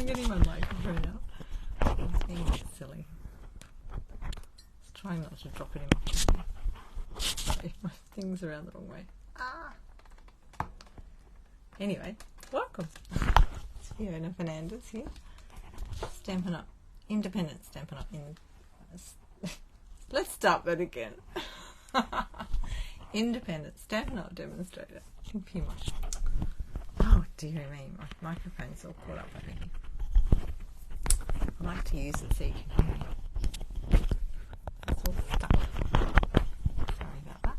I'm getting my microphone out. It's being a bit silly. Just trying not to drop it in my camera. Sorry, my things are around the wrong way. Anyway, welcome. It's Fiona Fernandez here. Stampin' Up. Independent Stampin' Up. Let's start that again. Independent Stampin' Up Demonstrator in Pyrmont. Oh dear me, my microphone's all caught up over here. I like to use it so you can hear me. It's all stuck. Sorry about that.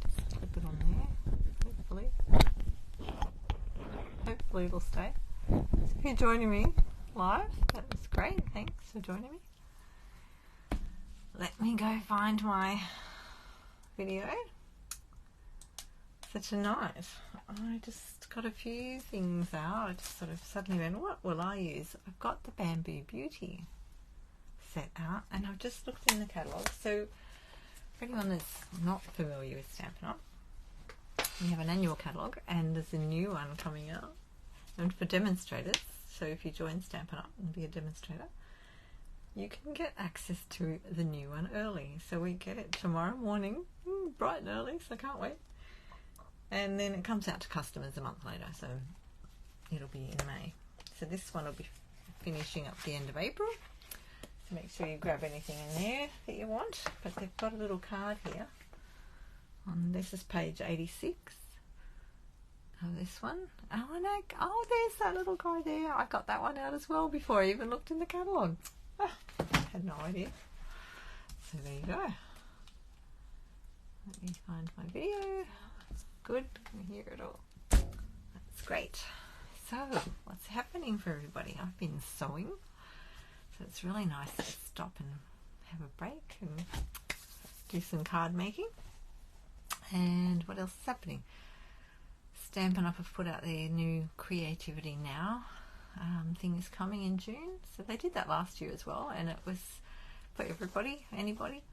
Just clip it on there. Hopefully it'll stay. So if you're joining me live, that was great. Thanks for joining me. Let me go find my video. So tonight, I just got a few things out. I just sort of suddenly went, what will I use? I've got the Bamboo Beauty set out, and I've just looked in the catalogue. So for anyone that's not familiar with Stampin' Up, we have an annual catalogue, and there's a new one coming out. And for demonstrators, so if you join Stampin' Up and be a demonstrator, you can get access to the new one early. So we get it tomorrow morning, bright and early, so I can't wait. And then it comes out to customers a month later, so it'll be in May. So this one will be finishing up the end of April. So make sure you grab anything in there that you want. But they've got a little card here. This is page 86. Oh, this one. Oh, and there's that little guy there. I got that one out as well before I even looked in the catalogue. Oh, I had no idea. So there you go. Let me find my video. Good, I hear it all. That's great. So, what's happening for everybody? I've been sewing, so it's really nice to stop and have a break and do some card making. And what else is happening? Stampin' Up have put out their new Creativity Now thing is coming in June. So they did that last year as well, and it was for everybody, anybody.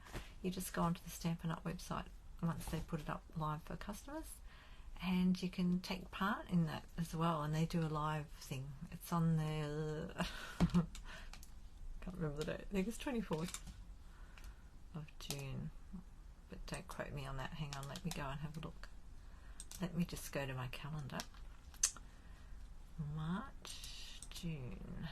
You just go onto the Stampin' Up website once they put it up live for customers, and you can take part in that as well, and they do a live thing. It's on the can't remember the date. I think it's 24th of June, but don't quote me on that. Hang on, let me go and have a look. Let me just go to my calendar. March, June.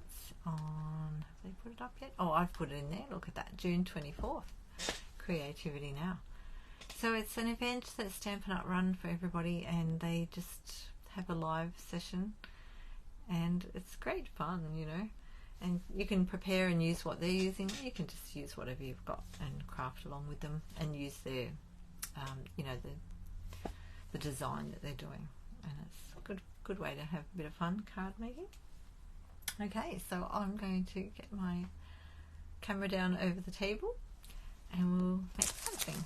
It's on, have they put it up yet? Oh, I've put it in there. Look at that, June 24th. Creativity Now. So it's an event that Stampin' Up run for everybody, and they just have a live session, and it's great fun, you know. And you can prepare and use what they're using. You can just use whatever you've got and craft along with them, and use their, you know, the design that they're doing. And it's a good way to have a bit of fun card making. Okay, so I'm going to get my camera down over the table, and we'll make something.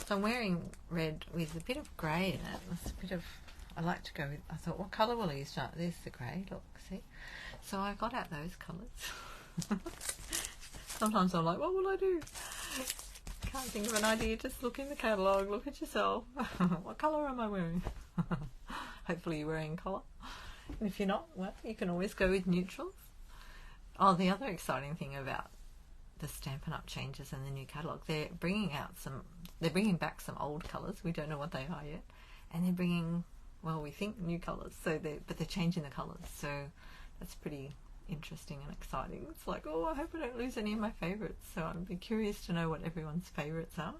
So I'm wearing red with a bit of grey in it. It's a bit of, I like to go with, I thought, what colour will I use? There's the grey, look, see? So I got out those colours. Sometimes I'm like, what will I do? Can't think of an idea, just look in the catalogue, look at yourself. What colour am I wearing? Hopefully you're wearing colour. And if you're not, well, you can always go with neutrals. Oh, the other exciting thing about the Stampin' Up changes in the new catalogue, they're bringing back some old colours. We don't know what they are yet, and they're bringing, well, we think new colours. So but they're changing the colours. So that's pretty interesting and exciting. It's like, oh, I hope I don't lose any of my favourites. So I'd be curious to know what everyone's favourites are.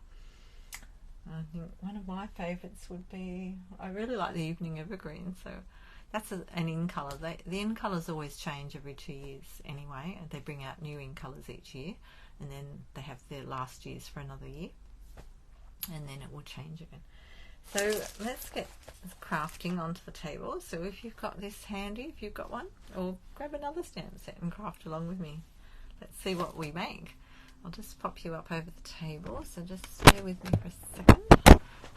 I think one of my favourites would be, I really like the Evening Evergreen. So that's an in colour. The in colours always change every 2 years anyway. They bring out new in colours each year, and then they have their last years for another year, and then it will change again. So let's get crafting onto the table. So if you've got this handy, if you've got one, or grab another stamp set and craft along with me. Let's see what we make. I'll just pop you up over the table, so just stay with me for a second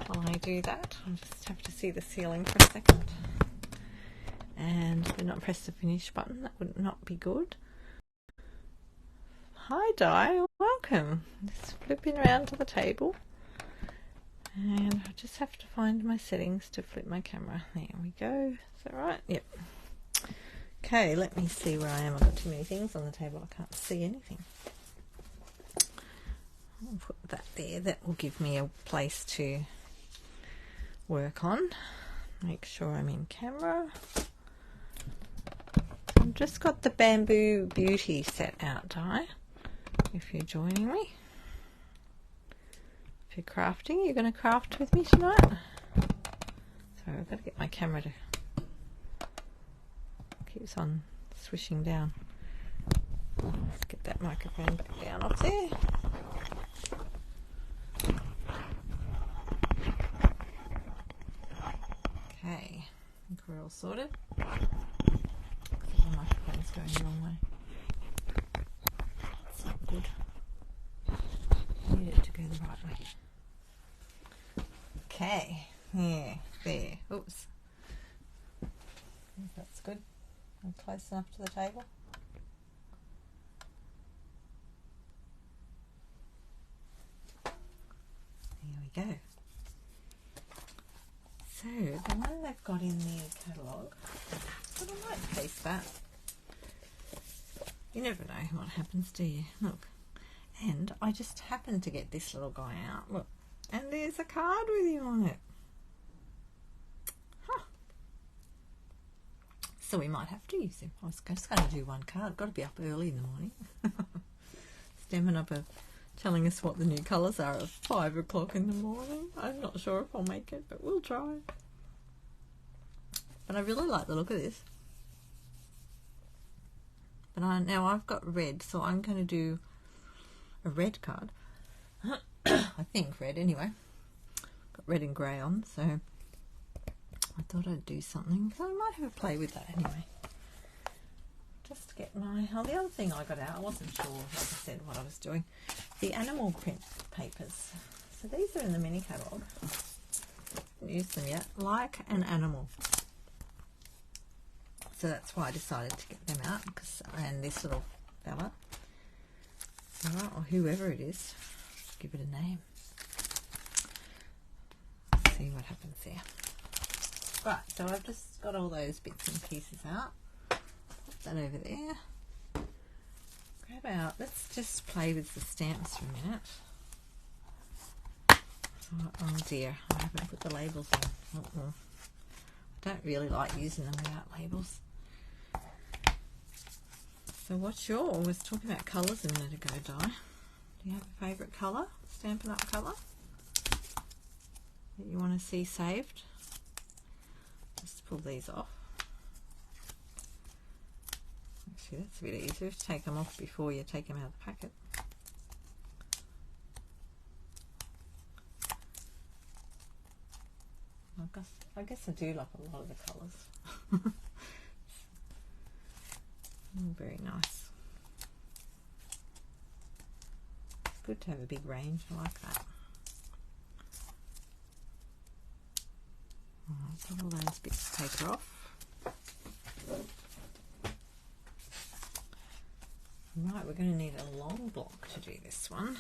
while I do that. I just have to see the ceiling for a second. And do not press the finish button, that would not be good. Hi Di, welcome. Just flipping around to the table. And I just have to find my settings to flip my camera. There we go. Is that right? Yep. Okay, let me see where I am. I've got too many things on the table. I can't see anything. I'll put that there. That will give me a place to work on. Make sure I'm in camera. I've just got the Bamboo Beauty set out die. If you're joining me. If you're crafting, you're going to craft with me tonight. Sorry, I've got to get my camera to... keeps on swishing down. Let's get that microphone back down off there. Okay, I think we're all sorted. The microphone's going the wrong way. That's not good. I need it to go the right way. Okay, yeah, there. Oops. That's good. I'm close enough to the table. There we go. So, the one they've got in the catalogue, but I might paste that. You never know what happens, do you? Look. And I just happened to get this little guy out. Look. And there's a card with him on it. Huh. So we might have to use him. I was just going to do one card. Got to be up early in the morning. Stampin' Up are telling us what the new colours are at 5 o'clock in the morning. I'm not sure if I'll make it, but we'll try. But I really like the look of this. But now I've got red, so I'm going to do a red card. I think red anyway. Got red and grey on, so I thought I'd do something. So I might have a play with that anyway. Just to get my... Oh, the other thing I got out, I wasn't sure, like I said, what I was doing. The animal print papers. So these are in the mini catalogue. Haven't used them yet. Like an animal. So that's why I decided to get them out. And this little fella. Or whoever it is. Give it a name. Let's see what happens there. Right, so I've just got all those bits and pieces out. Put that over there. Grab out. Let's just play with the stamps for a minute. Oh dear, I haven't put the labels on. I don't really like using them without labels. So what's your... I was talking about colours a minute ago, Di. Do you have a favourite colour? Stampin' Up colour? That you want to see saved? Just pull these off. Actually, that's a bit easier to take them off before you take them out of the packet. I guess I do like a lot of the colours. Very nice. It's good to have a big range. I like that. Put all those bits of paper off. Right, we're going to need a long block to do this one.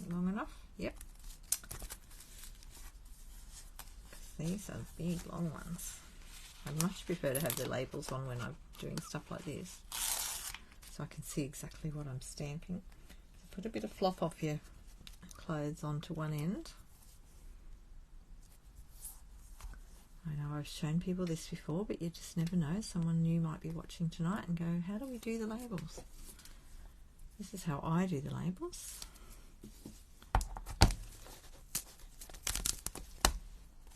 Long enough? Yep. These are big, long ones. I much prefer to have the labels on when I'm doing stuff like this, so I can see exactly what I'm stamping. So put a bit of flop off your clothes onto one end. I know I've shown people this before, but you just never know. Someone new might be watching tonight and go, how do we do the labels? This is how I do the labels.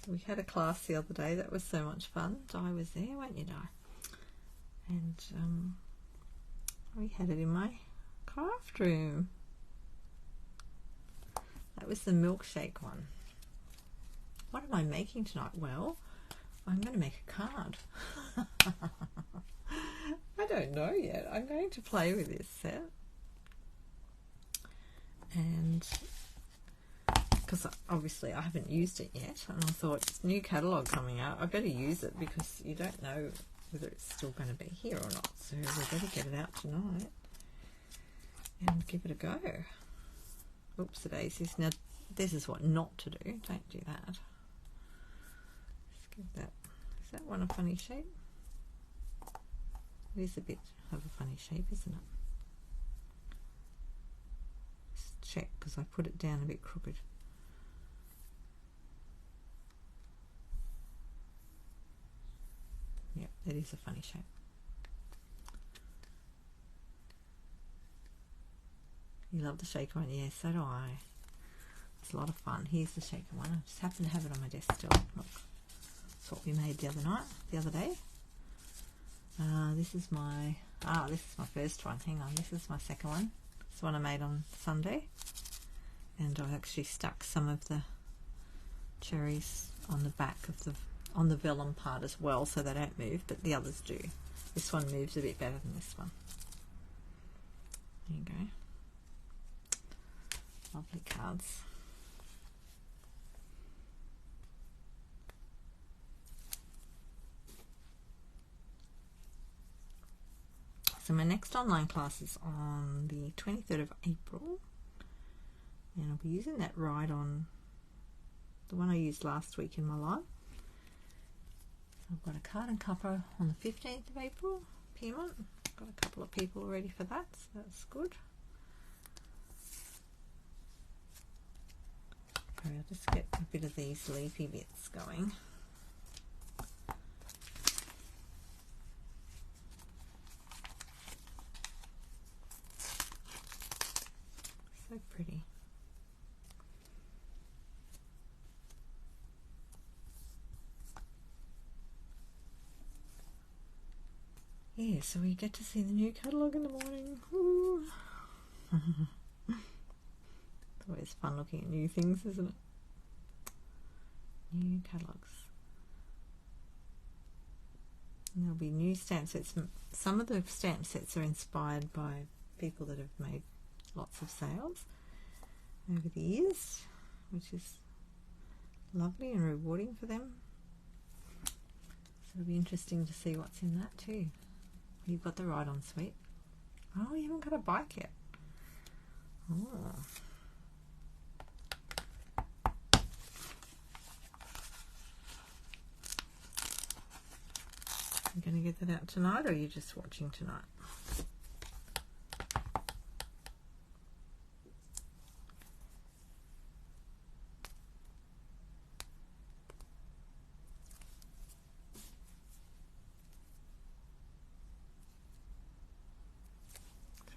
We had a class the other day that was so much fun. Di was there, weren't you, Di? And we had it in my craft room. That was the milkshake one. What am I making tonight? Well, I'm going to make a card. I don't know yet. I'm going to play with this set. And because obviously I haven't used it yet, and I thought, it's new catalogue coming out, I better use it because you don't know whether it's still going to be here or not, so we better get it out tonight and give it a go. Oops, the daisies. Now this is what not to do. Don't do that. Just give that. Is that one a funny shape? It is a bit of a funny shape, isn't it? Just check, because I put it down a bit crooked. Yep, it is a funny shape. You love the shaker one? Yeah, so do I. It's a lot of fun. Here's the shaker one. I just happen to have it on my desk still. Look, that's what we made the other day. This is my first one. Hang on, this is my second one. It's the one I made on Sunday, and I've actually stuck some of the cherries on the back of on the vellum part as well, so they don't move, but the others do. This one moves a bit better than this one. There you go. Lovely cards. So my next online class is on the 23rd of April, and I'll be using that right on the one I used last week in my live. I've got a card and cuppa on the 15th of April, Pyrmont. I've got a couple of people ready for that, so that's good. Okay, I'll just get a bit of these leafy bits going. So pretty. Yeah, so we get to see the new catalogue in the morning. It's always fun looking at new things, isn't it? New catalogues. And there'll be new stamp sets. Some of the stamp sets are inspired by people that have made lots of sales over the years, which is lovely and rewarding for them. So it'll be interesting to see what's in that too. You've got the ride-on suite. Oh, you haven't got a bike yet. Oh. You going to get that out tonight, or are you just watching tonight?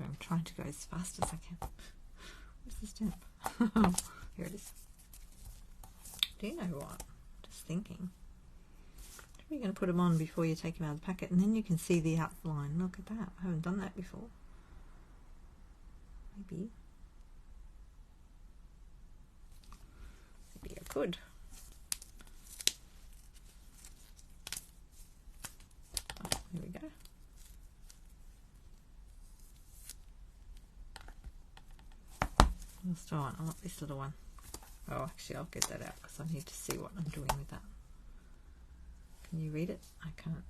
I'm trying to go as fast as I can. Where's the stamp? Here it is. Do you know what? Just thinking. You're going to put them on before you take them out of the packet, and then you can see the outline. Look at that. I haven't done that before. Maybe I could. Oh, here we go. I want this little one. Oh, actually, I'll get that out because I need to see what I'm doing with that. Can you read it? I can't.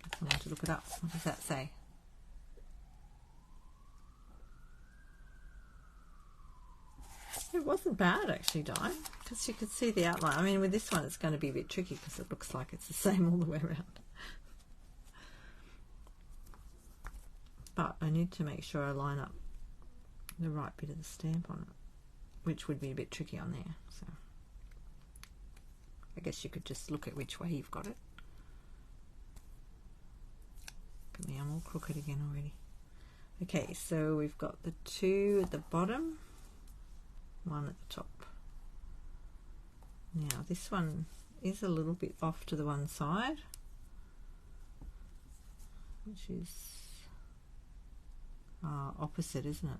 Get someone to look it up. What does that say? It wasn't bad actually, Di, because you could see the outline. I mean, with this one, it's going to be a bit tricky because it looks like it's the same all the way around. But I need to make sure I line up the right bit of the stamp on it, which would be a bit tricky on there. So I guess you could just look at which way you've got it. Look at me, I'm all crooked again already. Okay, so we've got the two at the bottom, one at the top. Now this one is a little bit off to the one side, which is opposite, isn't it?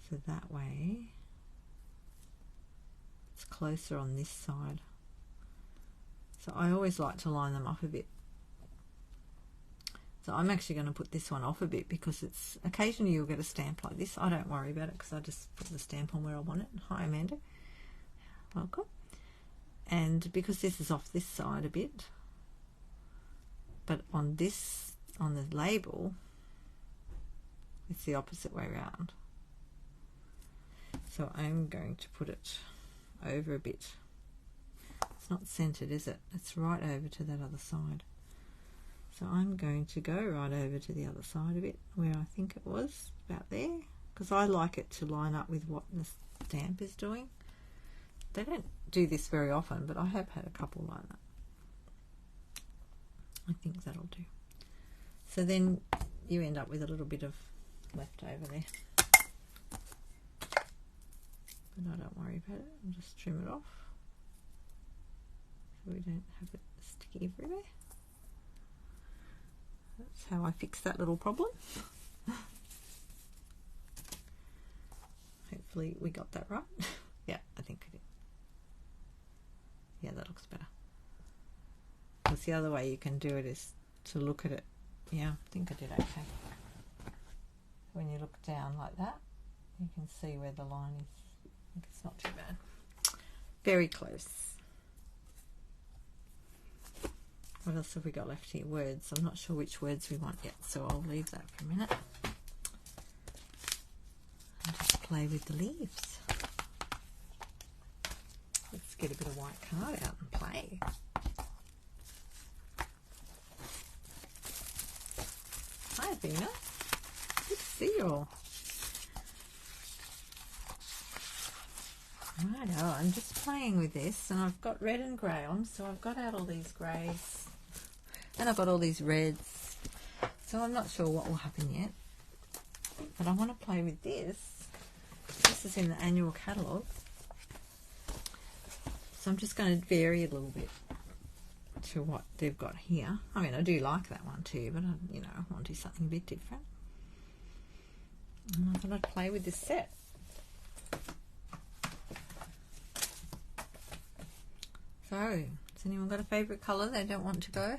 So that way it's closer on this side. So I always like to line them up a bit. So I'm actually going to put this one off a bit because it's occasionally you'll get a stamp like this. I don't worry about it because I just put the stamp on where I want it. Hi Amanda, welcome. And because this is off this side a bit, but on this, on the label, it's the opposite way around. So I'm going to put it over a bit It's not centered, is it? It's right over to that other side. So I'm going to go right over to the other side of it, where I think it was, about there, because I like it to line up with what the stamp is doing. They don't do this very often, but I have had a couple like that. I think that'll do. So then you end up with a little bit of left over there. But I don't worry about it. I'll just trim it off so we don't have it sticky everywhere. That's how I fix that little problem. Hopefully we got that right. Yeah, I think we did. Yeah, that looks better. Because the other way you can do it is to look at it. Yeah, I think I did okay. When you look down like that, you can see where the line is. I think it's not too bad. Very close. What else have we got left here? Words. I'm not sure which words we want yet, so I'll leave that for a minute. And just play with the leaves. Let's get a bit of white card out and play. Hi, Fiona. Good to see you all. Righto, I'm just playing with this, and I've got red and grey on, so I've got out all these greys, and I've got all these reds, so I'm not sure what will happen yet, but I want to play with this. This is in the annual catalogue, so I'm just going to vary a little bit to what they've got here. I mean, I do like that one too, but I want to do something a bit different. And I thought I'd play with this set. So, has anyone got a favourite colour they don't want to go?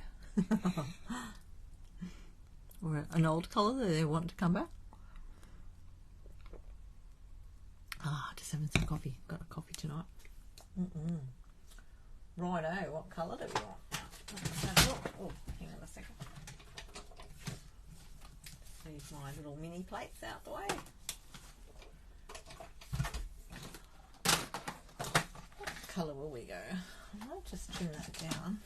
Or an old colour that they want to come back? Ah, just having some coffee. Got a coffee tonight. Righto, what colour do we want? Let's have a look. Oh, hang on a second. Leave my little mini plates out the way. What colour will we go? I might just trim that down.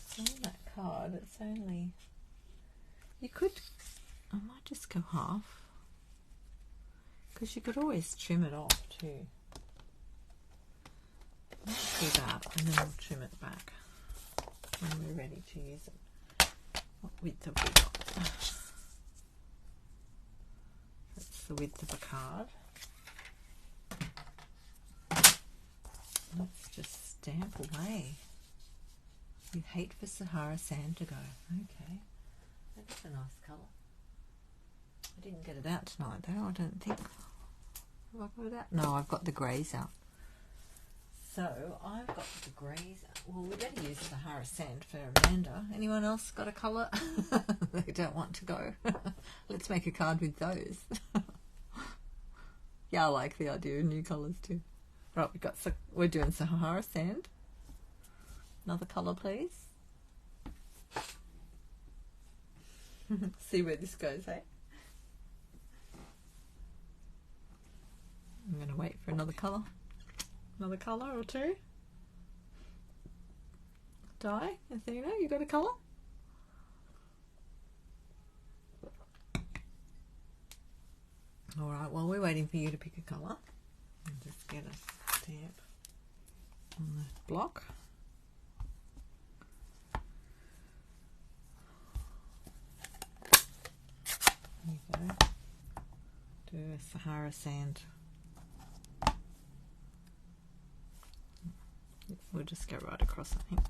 So on that card, it's only... You could... I might just go half. Because you could always trim it off too. Let's do that, and then we'll trim it back when we're ready to use it. What width have we got? That's the width of a card. Let's just stamp away. You hate for Sahara sand to go. Okay, that's a nice colour. I didn't get it out tonight though, I don't think. Have I got it out? No, I've got the greys out. So I've got the greys out. Well, we better use Sahara sand for Amanda. Anyone else got a colour they don't want to go? Let's make a card with those. Yeah, I like the idea of new colours too. Right, we're doing Sahara sand. Another colour, please. See where this goes, eh? I'm going to wait for another colour. Another colour or two. Di, Athena, you got a colour? Alright, while we're waiting for you to pick a colour, I'll just get a stamp on the block. There you go. Do a Sahara sand. We'll just go right across, I think.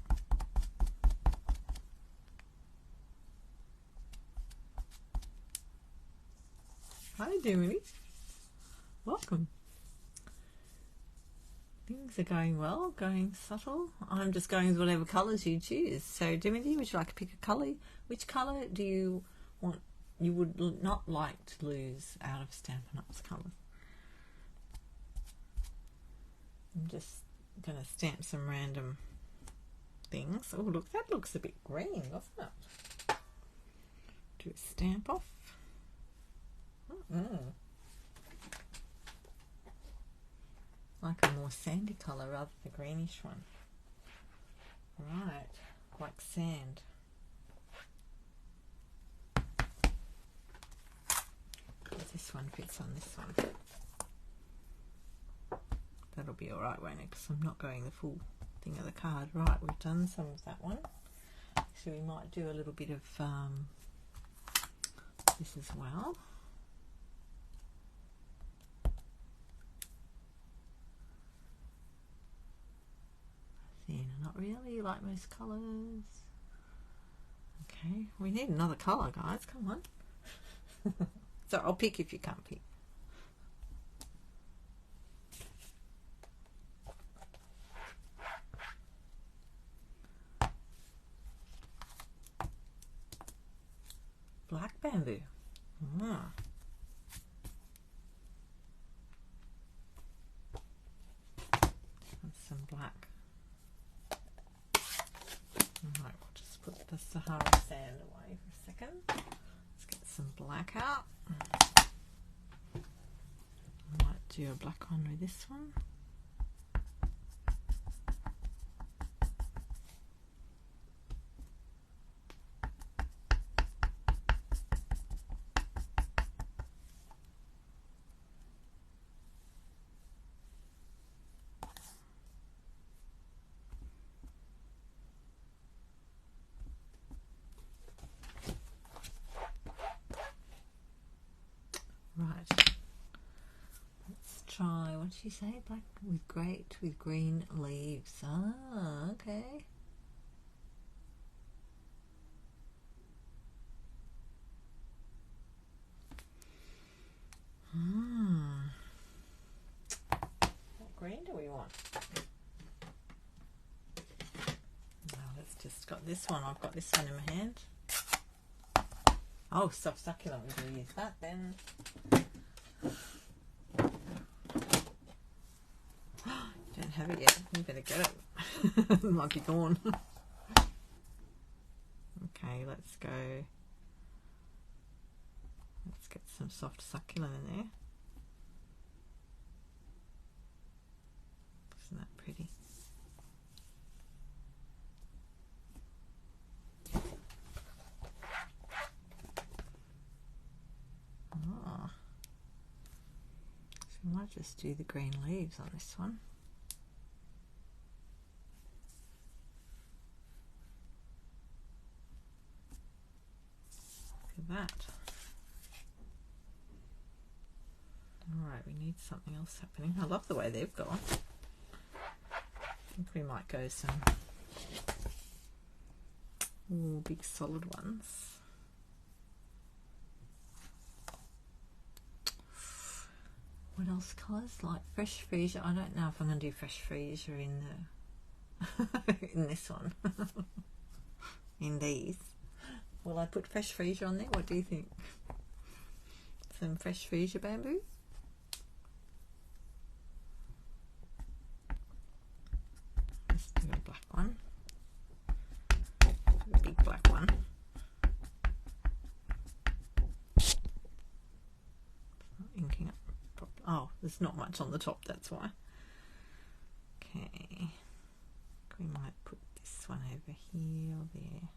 Hi, Dimity. Welcome. Things are going well, going subtle. I'm just going with whatever colours you choose. So, Dimity, would you like to pick a colour? Which colour do you want? You would not like to lose out of Stampin' Up's colours. I'm just going to stamp some random things. Oh, look, that looks a bit green, doesn't it? Do a stamp off. Like a more sandy colour rather than the greenish one. Right, like sand. This one fits on this one. That'll be alright, won't it? Because I'm not going the full thing of the card. Right, we've done some of that one. So we might do a little bit of this as well. Thin, not really, like most colours. Okay, we need another colour, guys, come on. So I'll pick if you can't pick. Black bamboo. Ah. And some black. Alright, we'll just put the Sahara sand away for a second. Let's get some black out. I might do a black one with this one. Right, let's try, what did she say? Black with green leaves. Ah, okay. What green do we want? Now let's just got this one. I've got this one in my hand. Oh, soft succulent, we're going to use that then. Don't have it yet, you better get it. It might be gone. Okay, let's go. Let's get some soft succulent in there. Isn't that pretty? I might just do the green leaves on this one. Look at that. Alright, we need something else happening. I love the way they've gone. I think we might go some big solid ones. What else colours? Like fresh freesia. I don't know if I'm going to do fresh freesia in the in this one. In these. Will I put fresh freesia on there? What do you think? Some fresh freesia bamboo. Let's do a black one. A big black one. It's not inking up. Oh, there's not much on the top, that's why. Okay, we might put this one over here or there.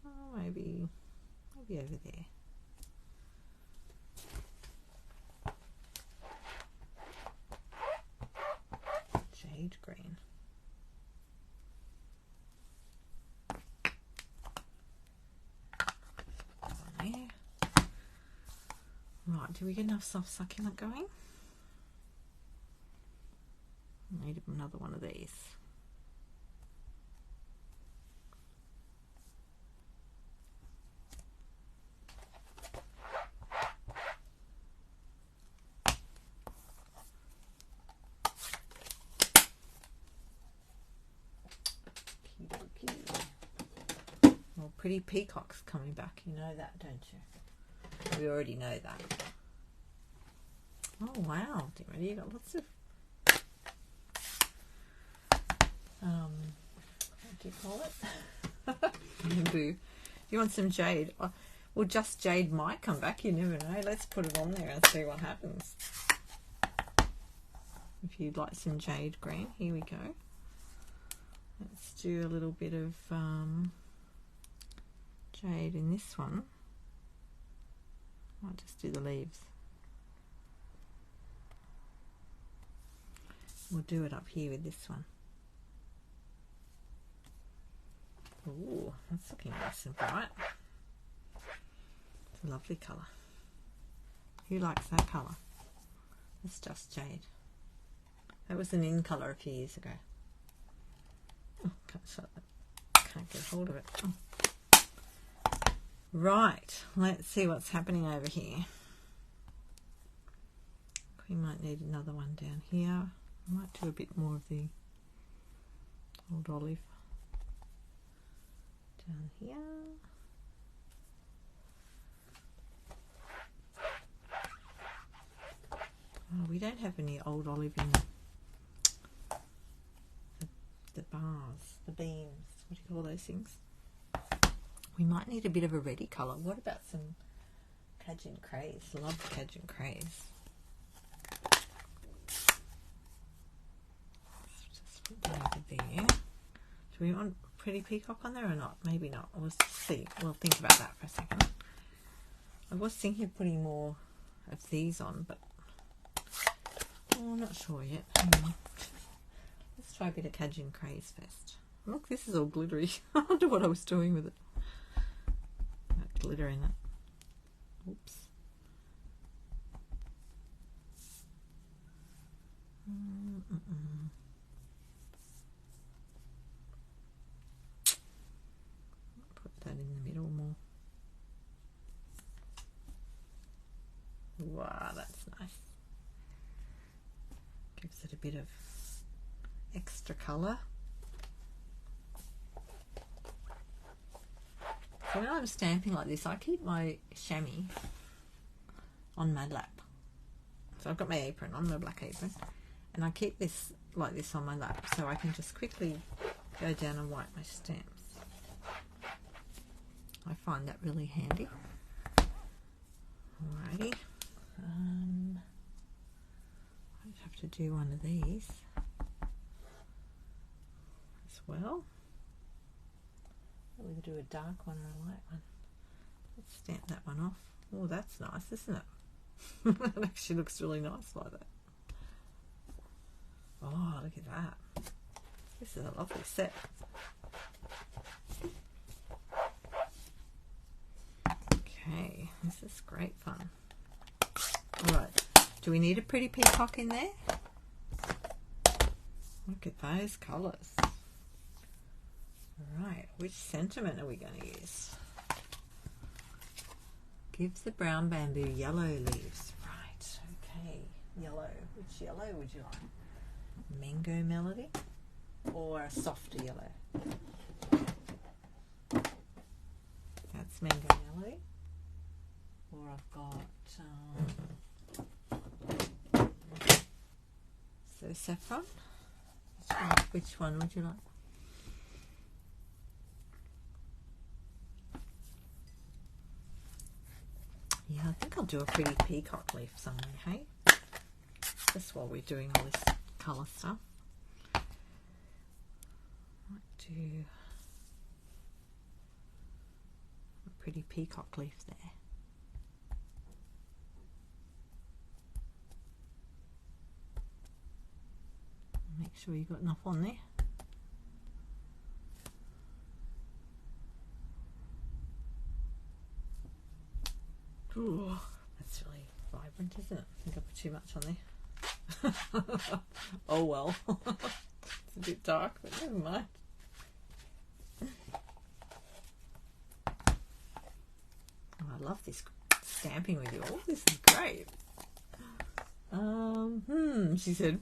Oh, maybe over there. Jade green. There. Right, do we get enough soft succulent going? Need another one of these. Well, pretty peacock's coming back, you know that, don't you? We already know that. Oh wow, you got lots of what do you call it? Bamboo. You want some jade? Oh, well, just jade might come back, you never know. Let's put it on there and see what happens. if you'd like some jade green. Here we go. Let's do a little bit of jade in this one. I'll just do the leaves. We'll do it up here with this one. Ooh, that's looking nice and bright. It's a lovely colour. Who likes that colour? It's just jade. That was an in colour a few years ago. Oh, can't shut that. Can't get hold of it. Oh. Right, let's see what's happening over here. We might need another one down here. I might do a bit more of the old olive down here. Oh, we don't have any old olive in the bars, the beams. What do you call those things? We might need a bit of a reddy colour. What about some Cajun Craze? I love Cajun Craze. Let's just put that over there. Do we want Pretty Peacock on there or not? Maybe not. We'll see. We'll think about that for a second. I was thinking of putting more of these on, but I'm not sure yet. Hang on. Let's try a bit of Cajun Craze first. Look, this is all glittery. I wonder what I was doing with it. That glitter in it. Oops. Put that in the middle more. Wow, that's nice. Gives it a bit of extra colour. So when I'm stamping like this, I keep my chamois on my lap. So I've got my apron on, my black apron, and I keep this like this on my lap so I can just quickly go down and wipe my stamps. I find that really handy. Alrighty. I'd have to do one of these as well. We can do a dark one or a light one. Let's stamp that one off. Oh, that's nice, isn't it? It actually looks really nice like that. Oh, look at that. This is a lovely set. Okay, this is great fun. Alright, do we need a Pretty Peacock in there? Look at those colours. Right, which sentiment are we going to use? Give the brown bamboo yellow leaves. Right, okay, yellow. Which yellow would you like? Mango Melody or a softer yellow? That's Mango Melody. Or I've got so saffron. Which one would you like? Yeah, I think I'll do a Pretty Peacock leaf somewhere, hey? Just while we're doing all this colour stuff. Might do a Pretty Peacock leaf there. Make sure you've got enough on there. Ooh, that's really vibrant, isn't it? I think I put too much on there. Oh well. It's a bit dark, but never mind. Oh, I love this stamping with you all. This is great. She said,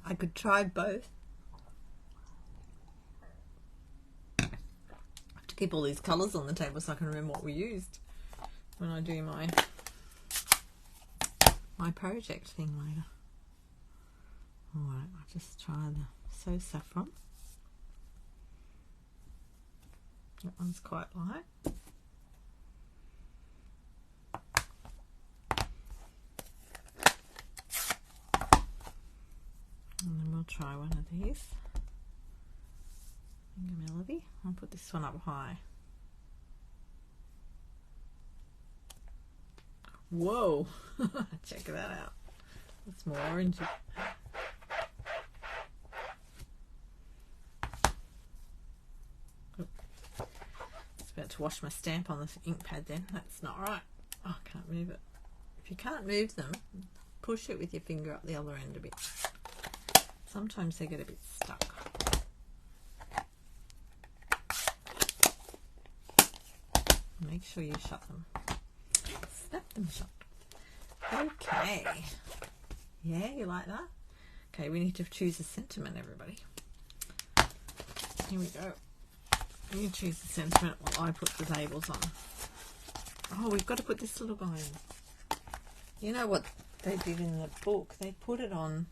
I could try both. I have to keep all these colours on the table so I can remember what we used when I do my project thing later. Alright, I'll just try the So Saffron. That one's quite light. try one of these. Finger Melody. I'll put this one up high. Whoa! Check that out. It's more orangey. About to wash my stamp on this ink pad then. That's not right. Oh, I can't move it. If you can't move them, push it with your finger up the other end a bit. Sometimes they get a bit stuck. Make sure you shut them. Snap them shut. Okay. Yeah, you like that? Okay, we need to choose a sentiment, everybody. Here we go. You choose the sentiment while I put the labels on. Oh, we've got to put this little guy in. You know what they did in the book? They put it on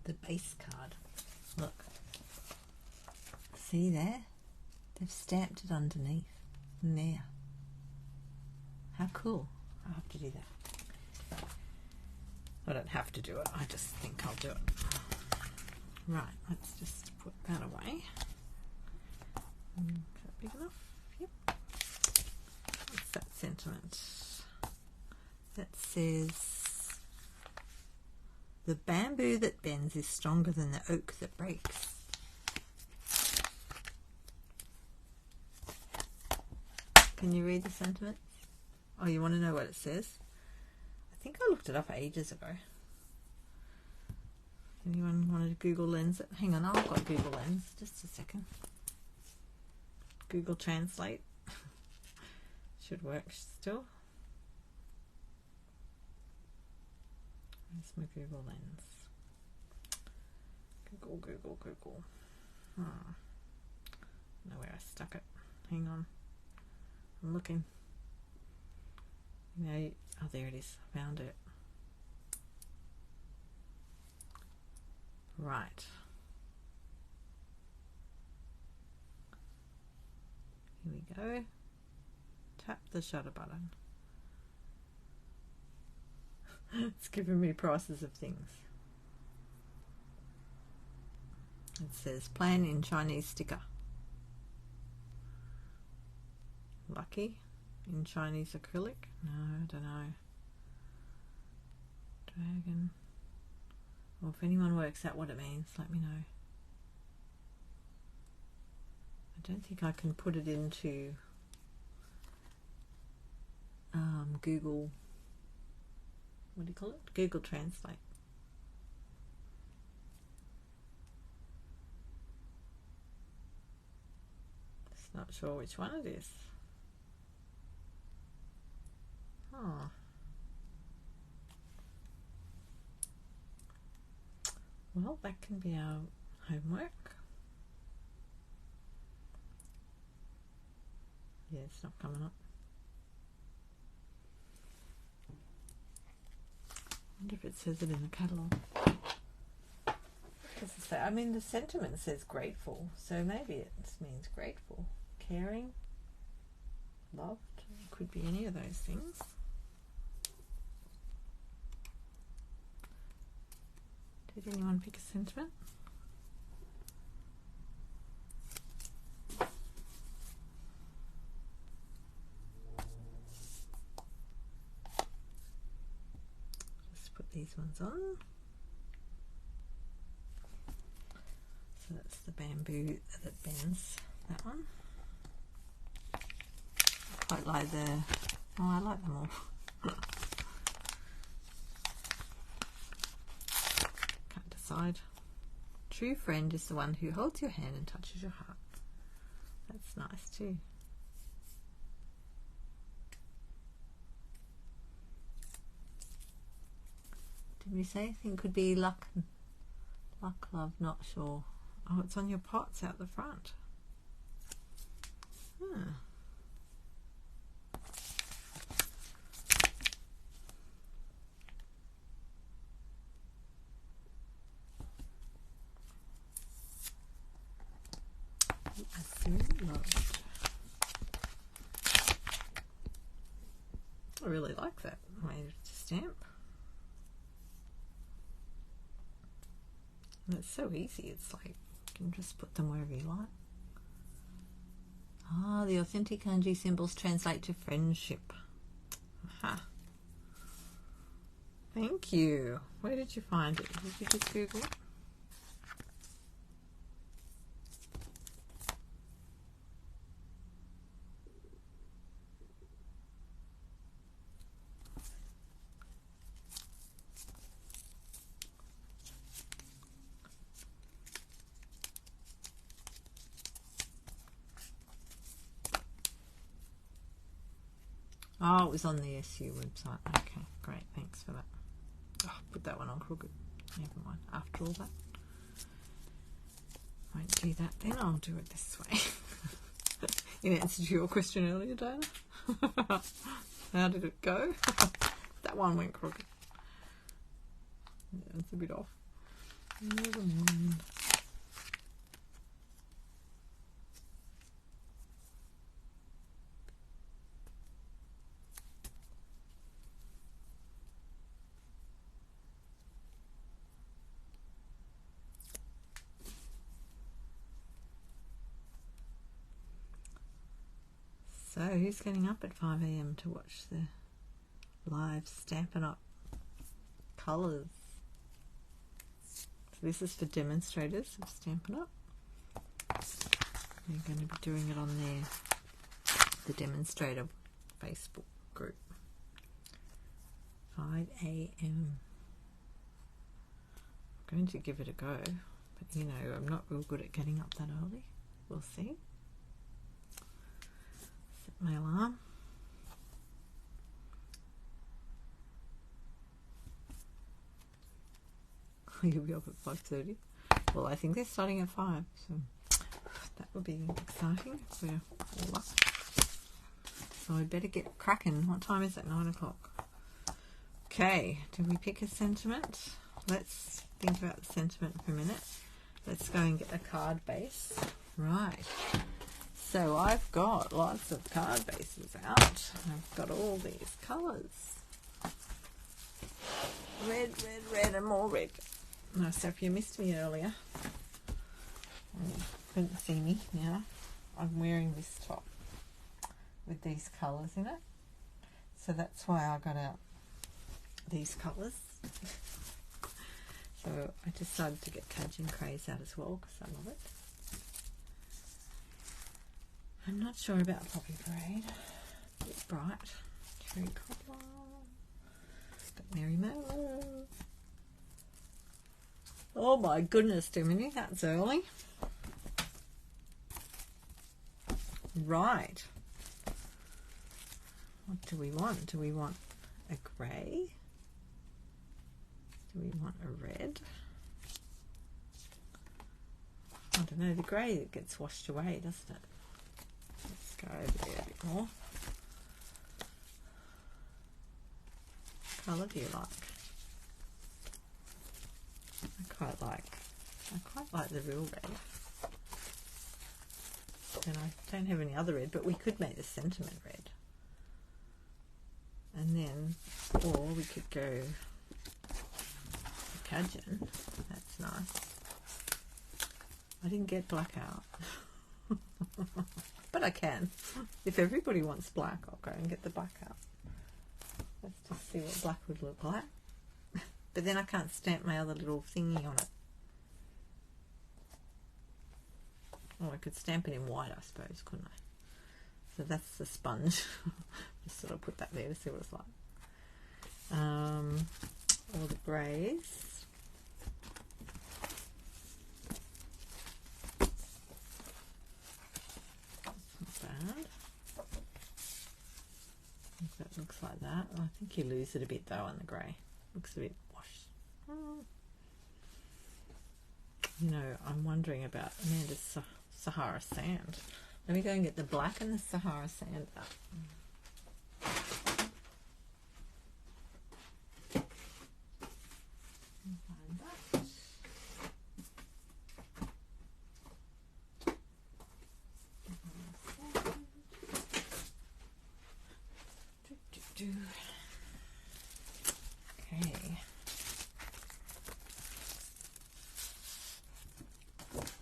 the base card. Look. See there? They've stamped it underneath. And there. How cool. I'll have to do that. I don't have to do it. I just think I'll do it. Right, let's just put that away. Is that big enough? Yep. What's that sentiment? That says, the bamboo that bends is stronger than the oak that breaks. Can you read the sentiment? Oh, you want to know what it says? I think I looked it up ages ago. Anyone want to Google Lens it? Hang on, I've got Google Lens. Just a second. Google Translate. Should work still. Where's my Google Lens? Google. I don't know where I stuck it. Hang on. I'm looking. No, oh, there it is. I found it. Right. Here we go. Tap the shutter button. It's giving me prices of things. It says plan in Chinese sticker. Lucky in Chinese acrylic. No, I don't know. Dragon. Well, if anyone works out what it means, let me know. I don't think I can put it into Google, what do you call it? Google Translate. Just not sure which one it is. Oh. Well, that can be our homework. Yeah, it's not coming up. I wonder if it says it in the catalogue. What does it say? I mean, the sentiment says grateful, so maybe it means grateful. Caring, loved, it could be any of those things. Did anyone pick a sentiment? Just put these ones on. So that's the bamboo that bends, that one. I quite like the, oh, I like them all. Side. True friend is the one who holds your hand and touches your heart. That's nice too. Did we say anything? Could be luck, love, not sure. Oh, it's on your pots out the front. Huh. I really like that way to stamp. And it's so easy. It's like you can just put them wherever you like. Ah, the authentic kanji symbols translate to friendship. Aha. Thank you. Where did you find it? Did you just Google it? Oh, it was on the SU website. Okay, great. Thanks for that. Oh, put that one on crooked. Never mind. After all that. Won't do that then. I'll do it this way. In answer to your question earlier, Dana. How did it go? That one went crooked. Yeah, it's a bit off. Never mind. So, who's getting up at 5 AM to watch the live Stampin' Up colours? So this is for demonstrators of Stampin' Up. They're going to be doing it on the Demonstrator Facebook group. 5 AM. I'm going to give it a go, but you know, I'm not real good at getting up that early. We'll see. My alarm. You'll be up at 5:30. Well, I think they're starting at 5, so that will be exciting if we're all up. So I'd better get cracking. What time is it? 9 o'clock. Okay, did we pick a sentiment? Let's think about the sentiment for a minute. Let's go and get a card base. Right. So I've got lots of card bases out. I've got all these colours. Red, red, red, and more red. No, so if you missed me earlier, you couldn't see me now, I'm wearing this top with these colours in it. So that's why I got out these colours. So I decided to get Cajun Craze out as well because I love it. I'm not sure about Poppy Parade. A bit bright. Cherry Copper. Got Mary Mellow. Oh my goodness, Diminy, that's early. Right. What do we want? Do we want a grey? Do we want a red? I don't know, the grey that gets washed away, doesn't it? Let's go over there a bit more. What colour do you like? I quite like the real red. And I don't have any other red, but we could make the sentiment red. And then, or we could go Cajun. That's nice. I didn't get black out. But I can. If everybody wants black, I'll go and get the black out. Let's just see what black would look like. But then I can't stamp my other little thingy on it. Oh, I could stamp it in white, I suppose, couldn't I? So that's the sponge. Just sort of put that there to see what it's like. All the greys. That looks like that. I think you lose it a bit though on the grey. Looks a bit washed. You know, I'm wondering about Amanda's Sahara Sand. Let me go and get the black and the Sahara Sand out. Okay.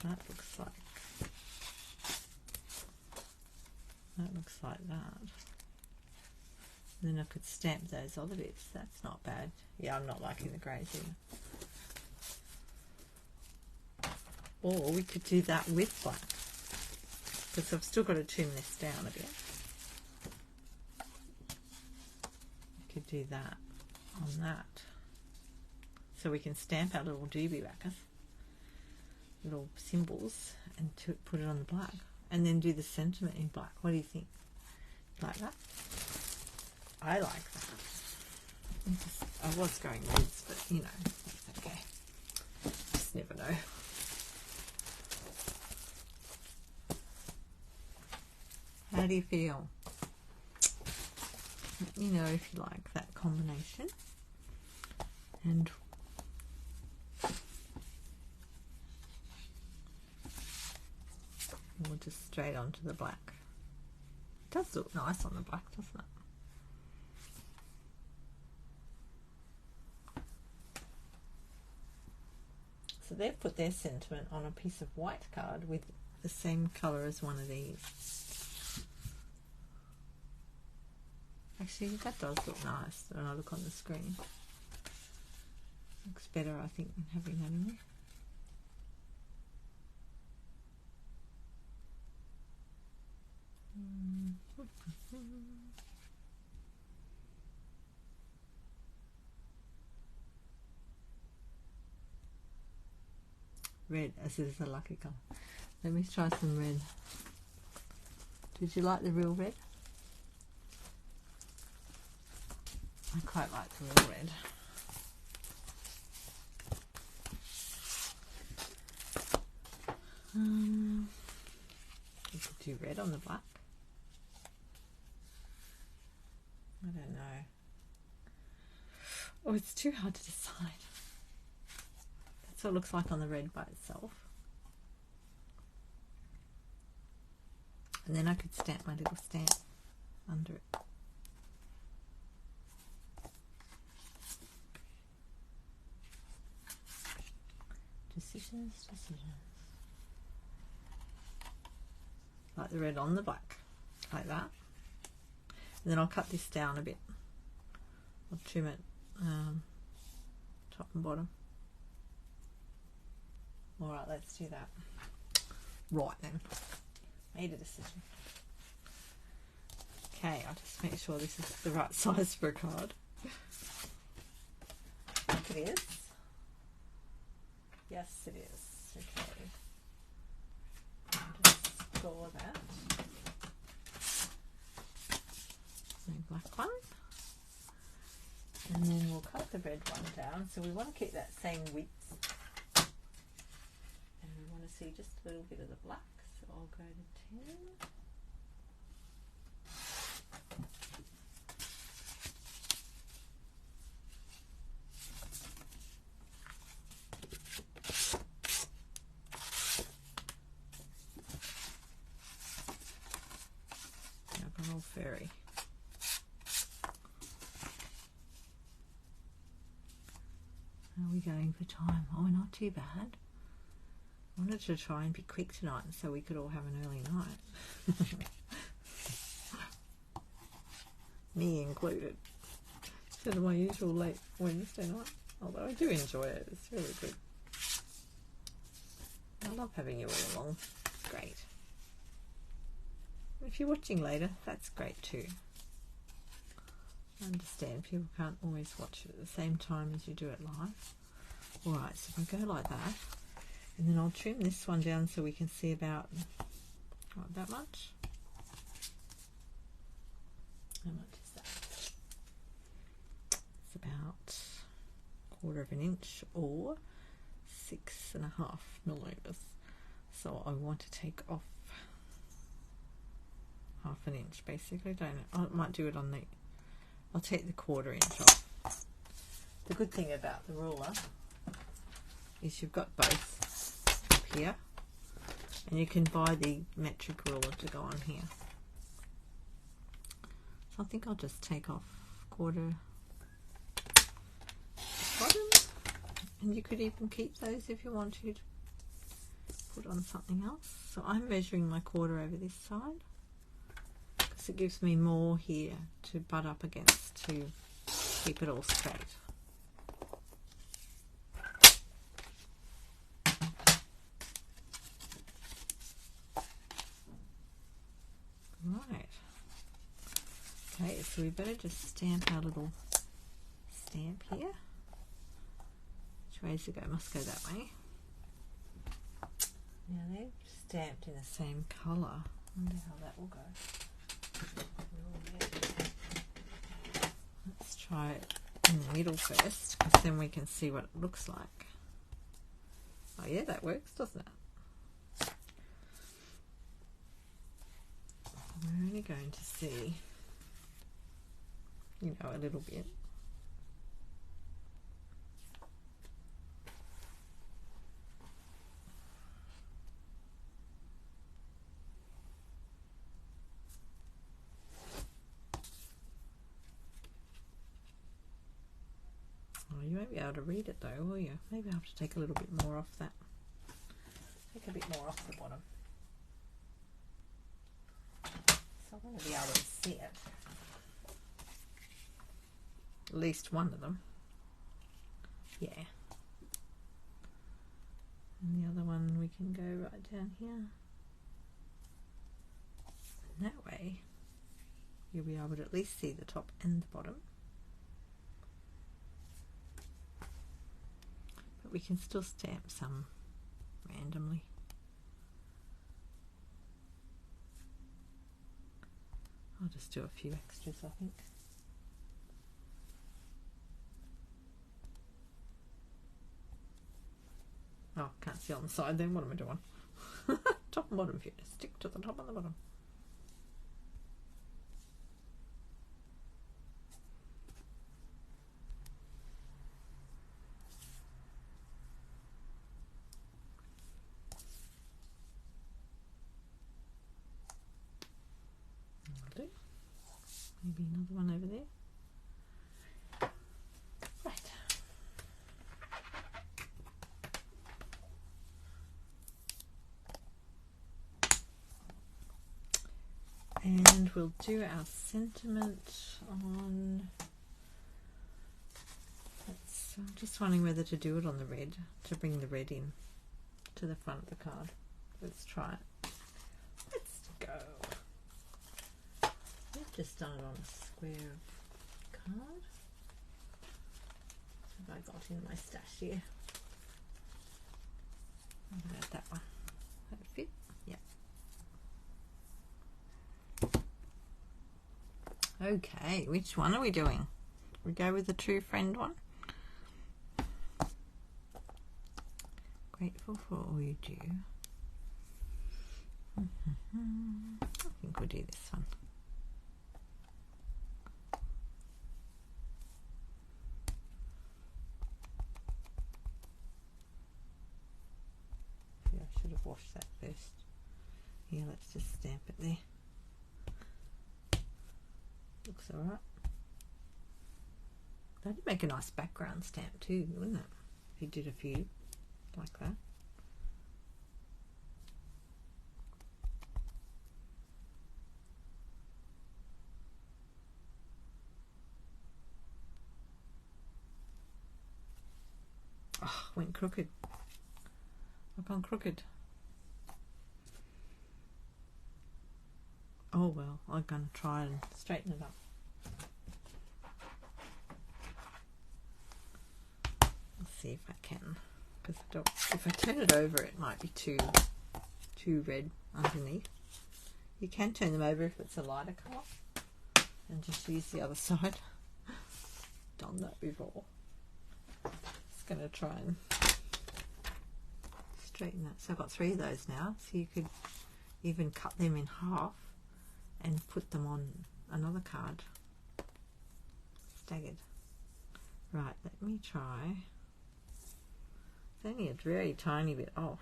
that looks like. That looks like that. And then I could stamp those other bits. That's not bad. Yeah, I'm not liking the greys either. Or we could do that with black, because I've still got to trim this down a bit. We could do that on that. So we can stamp our little doobie backers, little symbols, and put it on the black. And then do the sentiment in black. What do you think? Like that? I like that. I was going reds, but you know, that's okay. Just never know. How do you feel? Let me know if you like that combination. And we'll just straight onto the black. It does look nice on the black, doesn't it? So they've put their sentiment on a piece of white card with the same colour as one of these. Actually, that does look nice when I look on the screen. Looks better, I think, than having that in there. Red, as this is a lucky colour. Let me try some red. Did you like the real red? I quite like the real red. You could do red on the black. I don't know. Oh, it's too hard to decide. That's what it looks like on the red by itself. And then I could stamp my little stamp under it. Decisions. Like the red on the black, like that. And then I'll cut this down a bit. I'll trim it top and bottom. Alright, let's do that. Right then. Made a decision. Okay, I'll just make sure this is the right size for a card. I think it is. Yes, it is. Okay. I'll just score that. The black one. And then we'll cut the red one down. So we want to keep that same width. And we want to see just a little bit of the black. So I'll go to 10. Fairy. How are we going for time? Oh, not too bad. I wanted to try and be quick tonight so we could all have an early night. Me included. Instead of my usual late Wednesday night. Although I do enjoy it. It's really good. I love having you all along. It's great. If you're watching later, that's great too. I understand people can't always watch it at the same time as you do it live. Alright, so if I go like that, and then I'll trim this one down so we can see about that much. How much is that? It's about 1/4 inch or 6.5 millimeters. So I want to take off 1/2 inch basically, don't I? I might do it on the, I'll take the 1/4 inch off. The good thing about the ruler is you've got both up here, and you can buy the metric ruler to go on here. So I think I'll just take off 1/4 bottom, and you could even keep those if you wanted. put on something else. So I'm measuring my quarter over this side because it gives me more here to butt up against to keep it all straight. Right. Okay, so we better just stamp our little stamp here. Which way does it go? It must go that way. Now they're stamped in the same colour. I wonder how that will go. Let's try it in the middle first, because then we can see what it looks like. Oh yeah, that works, doesn't it? We're only going to see, you know, a little bit. Oh, you won't be able to read it though, will you? Maybe I'll have to take a little bit more off that. Take a bit more off the bottom. So I want to be able to see it. At least one of them. Yeah. And the other one we can go right down here. And that way you'll be able to at least see the top and the bottom. But we can still stamp some randomly. I'll just do a few extras, I think. Oh, can't see on the side then. What am I doing? Top and bottom, Fiona. Stick to the top and the bottom. That'll do. Maybe another one over there. Right. And we'll do our sentiment on, I'm just wondering whether to do it on the red, to bring the red in to the front of the card. Let's try it. Let's go. We've just done it on a square card. What have I got in my stash here? What about that one? That fit? Yep. Okay, which one are we doing? We go with the true friend one. Grateful for all you do. I think we'll do this one. Yeah, I should have washed that first. Yeah, let's just stamp it there. Looks alright. That'd make a nice background stamp too, wouldn't it? If you did a few like that. Oh, went crooked. I've gone crooked. Oh well, I'm going to try and straighten it up. Let's see if I can, because if I turn it over it might be too red underneath. You can turn them over if it's a lighter colour and just use the other side. Done that before. Just going to try and straighten that. So I've got 3 of those now, so you could even cut them in half and put them on another card staggered. Right, let me try. It's only a very tiny bit off.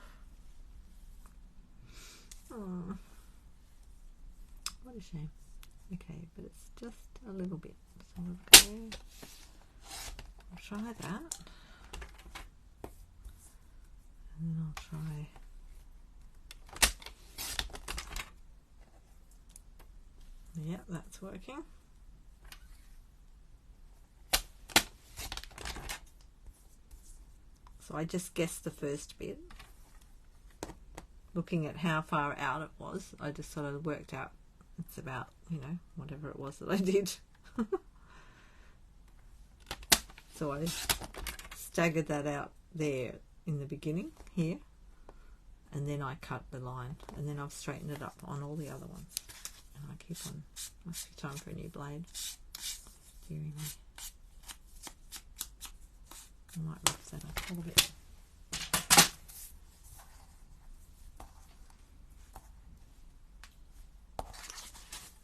Oh, what a shame. Okay, but it's just a little bit. So I'll try that. And then I'll try that's working. So I just guessed the first bit. Looking at how far out it was, I just sort of worked out it's about, you know, whatever it was that I did. So I staggered that out there in the beginning here, and then I cut the line, and then I've straightened it up on all the other ones. And I keep on, must be time for a new blade. Dearie me. I might rough that up a little bit.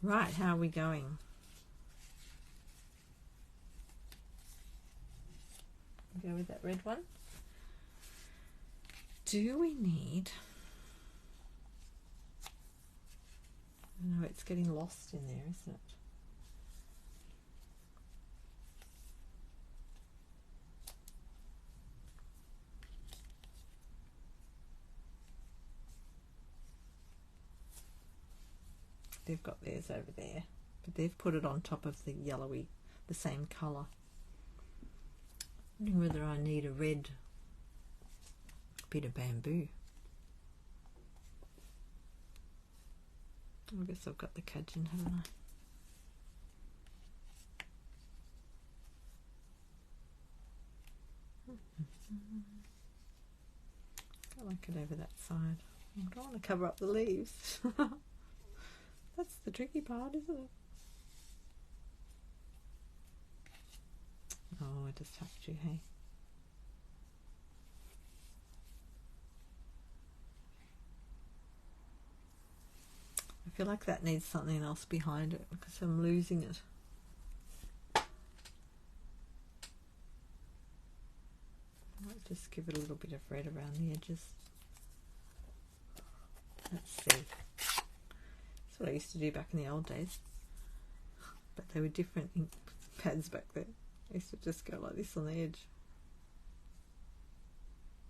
Right, how are we going? Go with that red one. Do we need... I know it's getting lost in there, isn't it? They've got theirs over there, but they've put it on top of the yellowy, the same colour. Wondering whether I need a red bit of bamboo. I guess I've got the cadgin, haven't I? I like it over that side. I don't want to cover up the leaves. That's the tricky part, isn't it? Oh, I just touched you, hey? I feel like that needs something else behind it because I'm losing it. I might just give it a little bit of red around the edges. Let's see. That's what I used to do back in the old days. But they were different ink pads back then. I used to just go like this on the edge.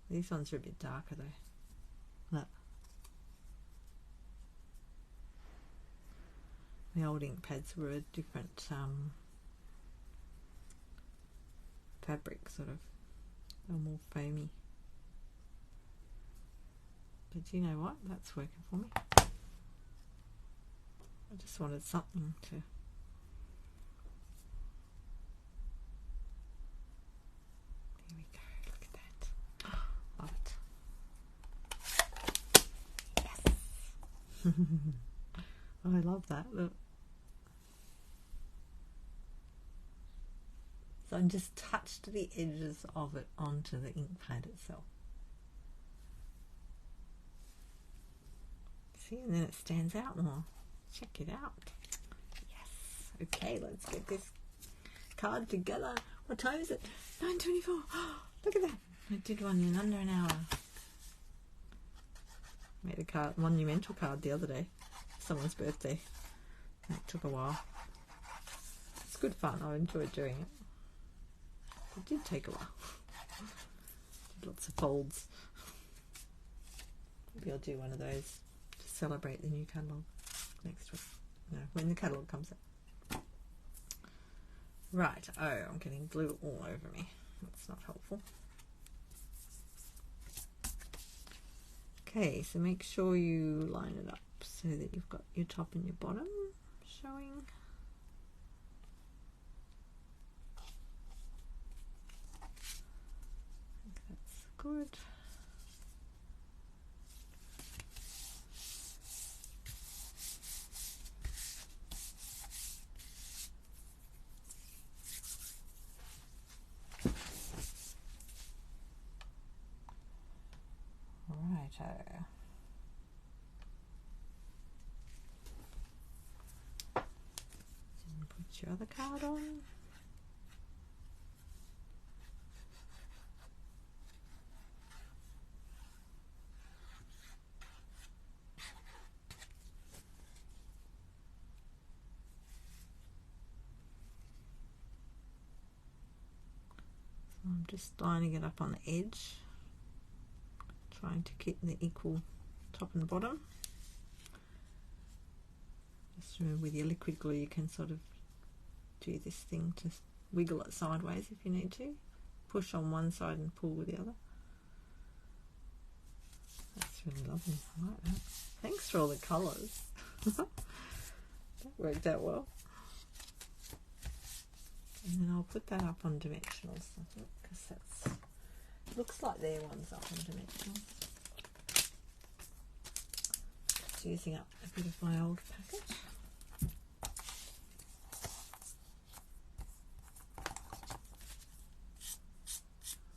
These ones are a bit darker though. Look. The old ink pads were a different fabric, sort of. They were more foamy. But you know what? That's working for me. I just wanted something to... There we go. Look at that. Love it. Yes! Oh, I love that. Look. So I just touched the edges of it onto the ink pad itself. See, and then it stands out more. Check it out. Yes. Okay, let's get this card together. What time is it? 9:24. Look at that. I did one in under an hour. Made a card, monumental card the other day. Someone's birthday. It took a while. It's good fun. I enjoyed doing it. It did take a while. Did lots of folds. Maybe I'll do one of those to celebrate the new catalogue next week. No, when the catalogue comes out. Right. Oh, I'm getting glue all over me. That's not helpful. Okay, so make sure you line it up so that you've got your top and your bottom showing. I think that's good. Righto. Put your other card on. So I'm just lining it up on the edge, trying to keep the equal top and bottom. Just remember with your liquid glue you can sort of do this thing to wiggle it sideways if you need to. Push on one side and pull with the other. That's really lovely. I like that. Thanks for all the colours. That worked out well. And then I'll put that up on dimensionals, I think, because that's looks like their one's up on dimensionals. Just using up a bit of my old packet.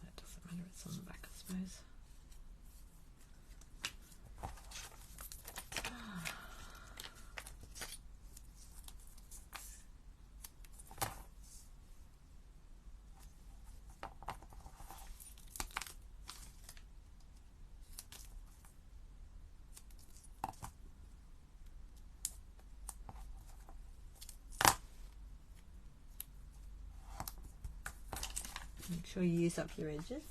That doesn't matter, it's on the back, I suppose. Make sure you use up your edges.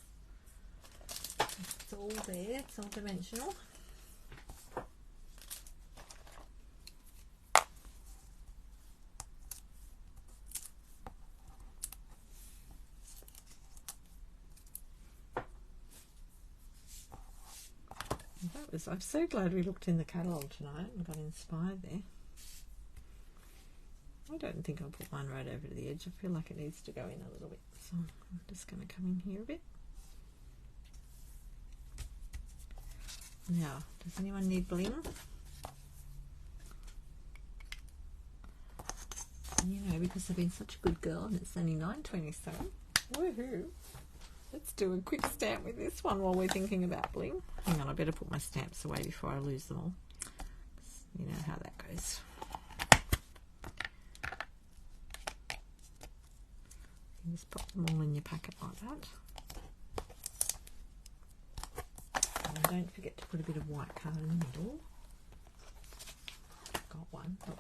It's all there, it's all dimensional. I'm so glad we looked in the catalogue tonight and got inspired there. I don't think I'll put mine right over to the edge. I feel like it needs to go in a little bit. So I'm just going to come in here a bit. Now, does anyone need bling? You know, because I've been such a good girl and it's only 9:27. Woohoo! Let's do a quick stamp with this one while we're thinking about bling. Hang on, I better put my stamps away before I lose them all. You know how that goes. You just pop them all in your packet like that. And don't forget to put a bit of white card in the middle. Got one. Oh.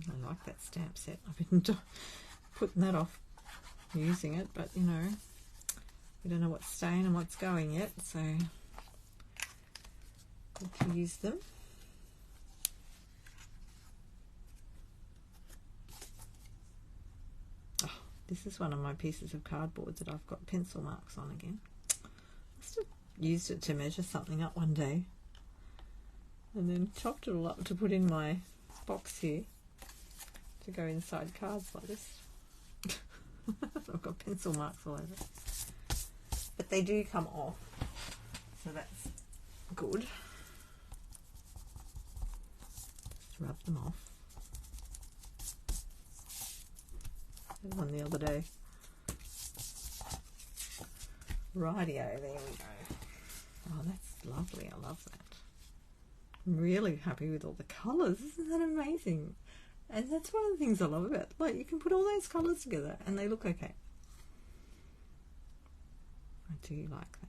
I like that stamp set. I've been putting that off using it, but you know, we don't know what's staying and what's going yet, so good to use them. Oh, this is one of my pieces of cardboard that I've got pencil marks on again. I must have used it to measure something up one day and then chopped it all up to put in my box here to go inside cards like this. I've got pencil marks all over it. But they do come off, so that's good. Just rub them off. I had one the other day. Rightio, there we go. Oh, that's lovely. I love that. I'm really happy with all the colours. Isn't that amazing? And that's one of the things I love about it. Like, you can put all those colours together and they look okay. I do like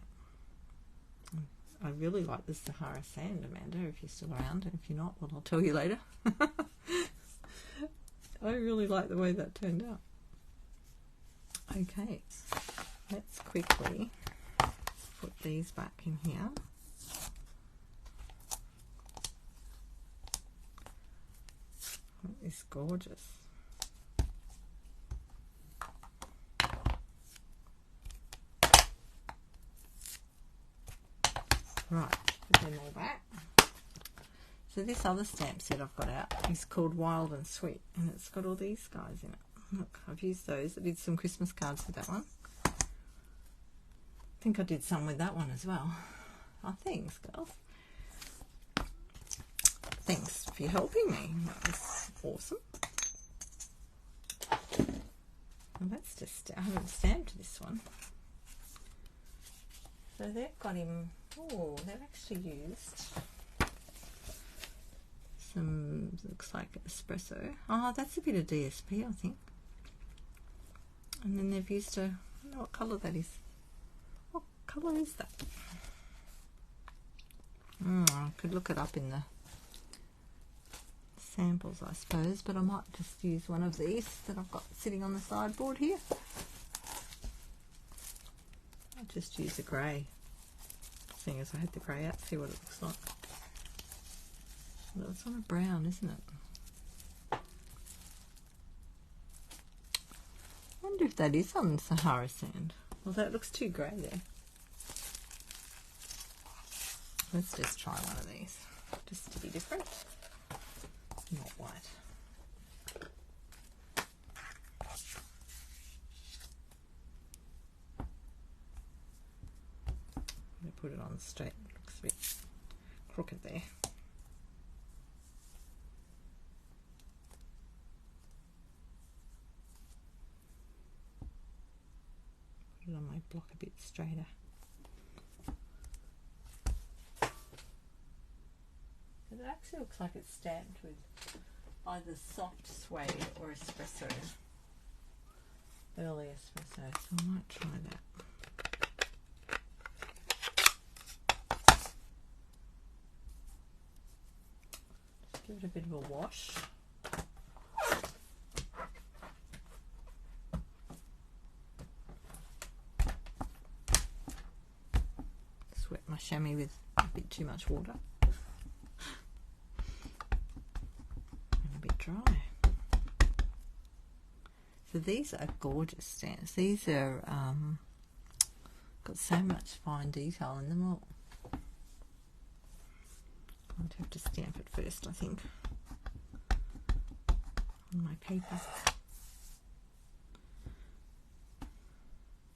that. I really like the Sahara Sand, Amanda, if you're still around. And if you're not, well, I'll tell you later. I really like the way that turned out. Okay, let's quickly put these back in here. It's gorgeous. Right, put them all back. So this other stamp set I've got out is called Wild and Sweet, and it's got all these guys in it. Look, I've used those. I did some Christmas cards with that one. I think I did some with that one as well. Oh, thanks, girls. Thanks for helping me. That was awesome. Well, that's just, I haven't stamped this one. So they've got him, oh, they've actually used some, looks like espresso. Oh, that's a bit of DSP, I think. And then they've used a, I don't know what colour that is. What colour is that? I could look it up in the samples, I suppose, but I might just use one of these that I've got sitting on the sideboard here. I'll just use a grey, seeing as I had the grey out, see what it looks like. Well, it's on a brown, isn't it? I wonder if that is on Sahara sand. Although it looks too grey there. Let's just try one of these, just to be different. Not white. I'm going to put it on straight. It looks a bit crooked there. Put it on my block a bit straighter. It actually looks like it's stamped with either soft suede or espresso. Early espresso, so I might try that. Just give it a bit of a wash. Sweat my chamois with a bit too much water. Dry. So these are gorgeous stamps. These are got so much fine detail in them all. I'd have to stamp it first, I think, on my paper.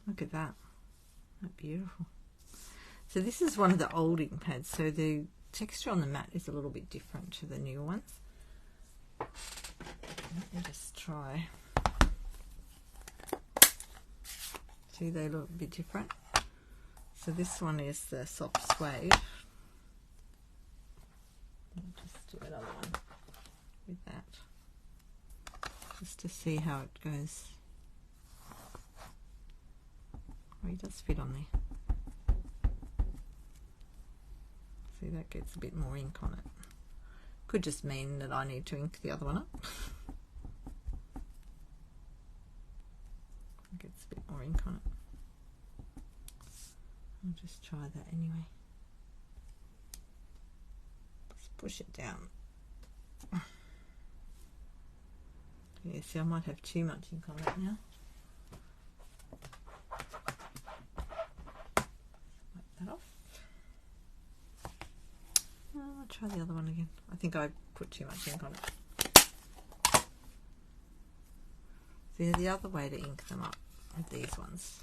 Look at that. That's beautiful. So this is one of the old ink pads, so the texture on the mat is a little bit different to the new ones. Let me just try. See, they look a bit different. So this one is the soft suede. I'll just do another one with that, just to see how it goes. Oh, he does fit on there. See, that gets a bit more ink on it. Could just mean that I need to ink the other one up. Gets a bit more ink on it. I'll just try that anyway. Just push it down. Yeah, see, I might have too much ink on it now. Wipe that off. I'll try the other one again. I think I put too much ink on it. See, the other way to ink them up with these ones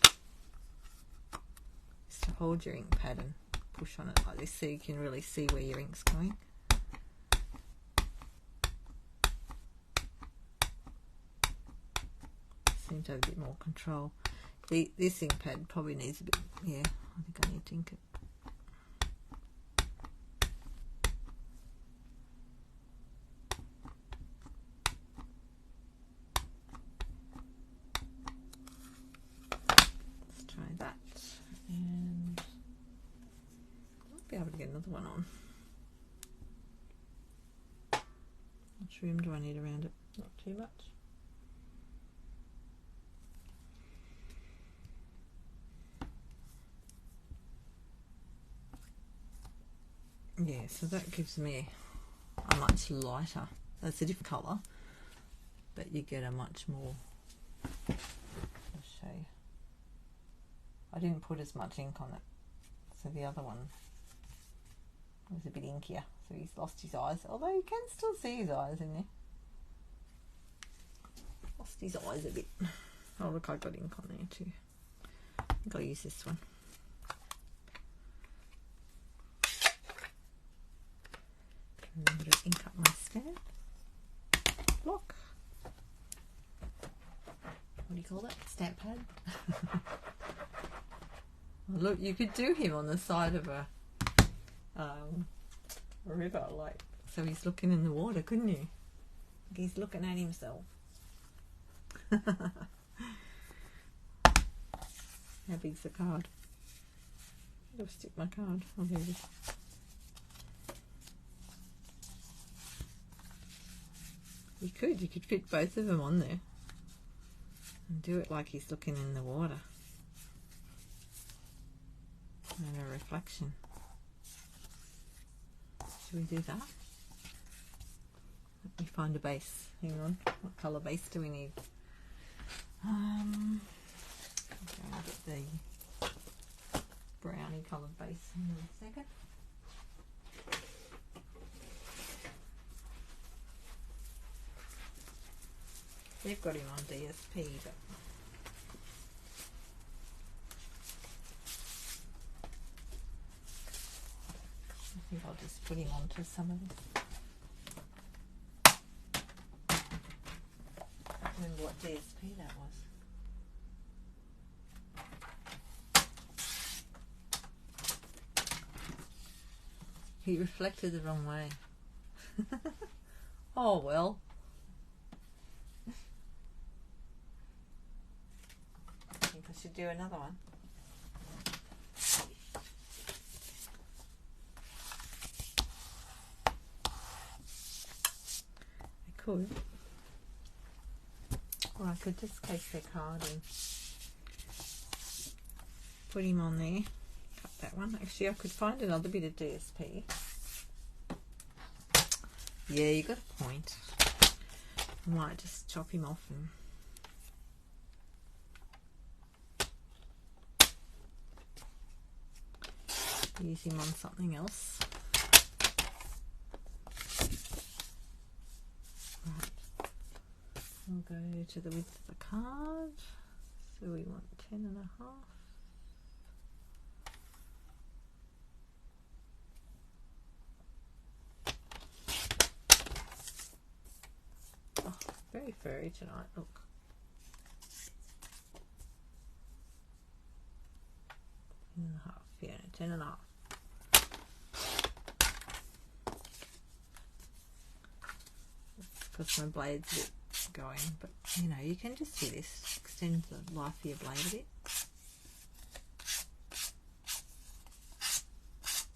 is to hold your ink pad and push on it like this so you can really see where your ink's going. Seem to have a bit more control. This ink pad probably needs a bit, yeah, I think I need to ink it. Be able to get another one on. How much room do I need around it? Not too much. Yeah, so that gives me a much lighter. That's a different colour, but you get a much more. I'll show you. I didn't put as much ink on it, so the other one was a bit inkier, so he's lost his eyes, although you can still see his eyes in there. Lost his eyes a bit. Oh look, I got ink on there too. I think I'll use this one. Remember to ink up my stamp block. What do you call that? Stamp pad? Look, you could do him on the side of a river, like, so he's looking in the water, couldn't you? He's looking at himself. How big's the card? I'll stick my card. Oh, there it is. You could fit both of them on there and do it like he's looking in the water. and a reflection. Should we do that? Let me find a base. Hang on. What colour base do we need? I'm going to get the brownie coloured base in a second. They've got him on DSP, but I think I'll just put him onto some of this. I can't remember what DSP that was. He reflected the wrong way. Oh well. I think I should do another one. I could. Or I could just take their card and put him on there. Cut that one. Actually, I could find another bit of DSP. Yeah, you got a point. I might just chop him off and use him on something else. Right. We'll go to the width of the card. So we want 10.5. Oh, very furry tonight, look. 10.5, Fiona, 10.5. Because my blade's a bit going, but you know, you can just do this, extend the life of your blade a bit.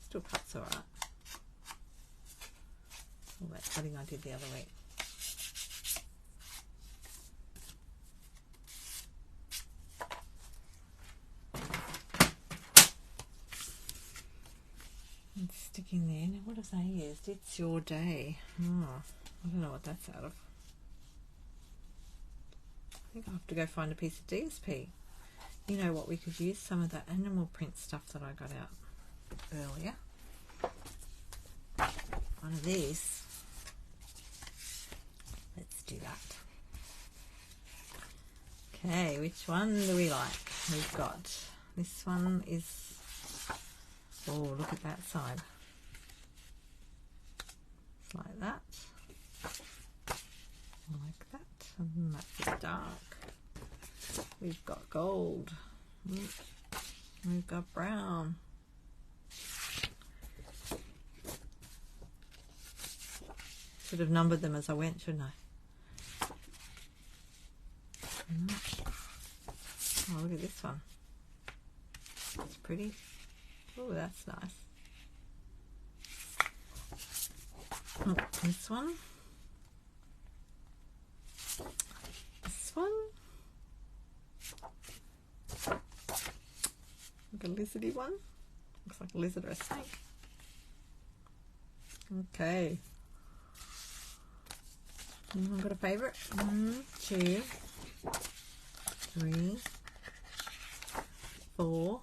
Still cuts alright. All that cutting I did the other week. It's sticking there. Now what have they used? It's your day. Oh, I don't know what that's out of. I think I'll have to go find a piece of DSP. You know what, we could use some of that animal print stuff that I got out earlier. One of these. Let's do that. Okay, which one do we like? We've got, this one is, oh, look at that side. It's like that. Like that. And that's a dark. We've got gold. We've got brown. Should have numbered them as I went, shouldn't I? Oh, look at this one. It's pretty. Oh, that's nice. Oh, this one. This one. Like a lizardy one. Looks like a lizard or a snake. Okay. Anyone got a favourite? 1, 2, 3, 4,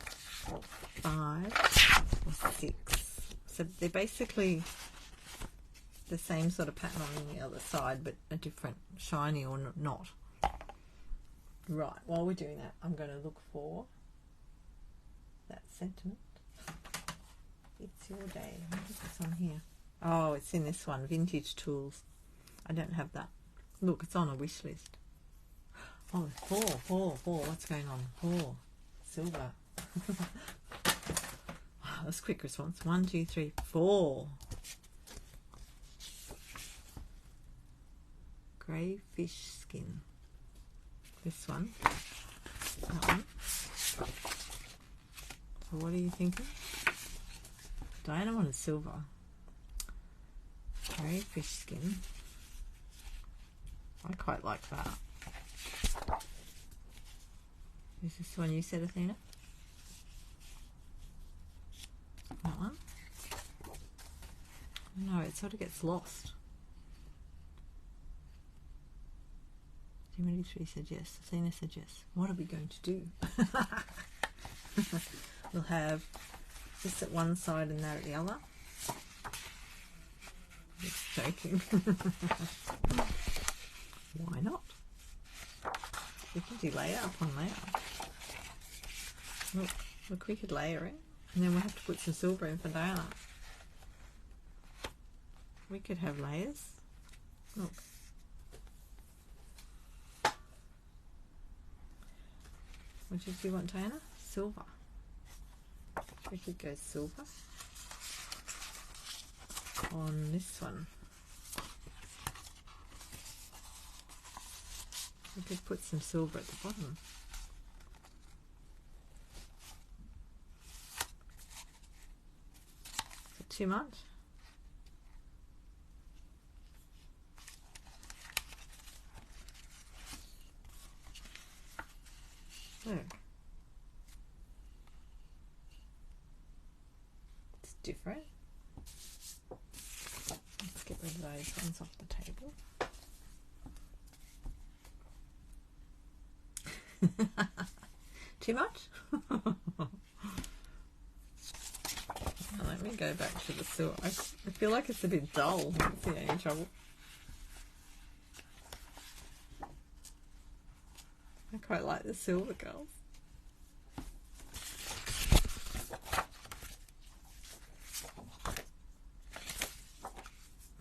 5, or 6. So they're basically the same sort of pattern on the other side, but a different shiny or not. Right, while we're doing that, I'm going to look for that sentiment. It's your day. What is this on here? Oh, it's in this one, Vintage Tools. I don't have that. Look, it's on a wish list. Oh, 4. What's going on? 4. Silver. Wow, that's a quick response. 1, 2, 3, 4. Grey fish skin. This one. That one. So what are you thinking? Diana wanted silver. Grey fish skin. I quite like that. Is this the one you said, Athena? it sort of gets lost. Dimity 3 said yes. Athena said yes. What are we going to do? We'll have this at one side and that at the other. Just joking. Why not? We can do layer upon layer. Look, we could layer it, and then we'll have to put some silver in for Diana. We could have layers. Look. What did you want, Diana? Silver. We could go silver on this one. We could put some silver at the bottom. Is it too much? Look. It's different. Let's get rid of those ones off the table. Too much? Let me go back to the silver. I feel like it's a bit dull. I don't see any trouble. I quite like the silver girls.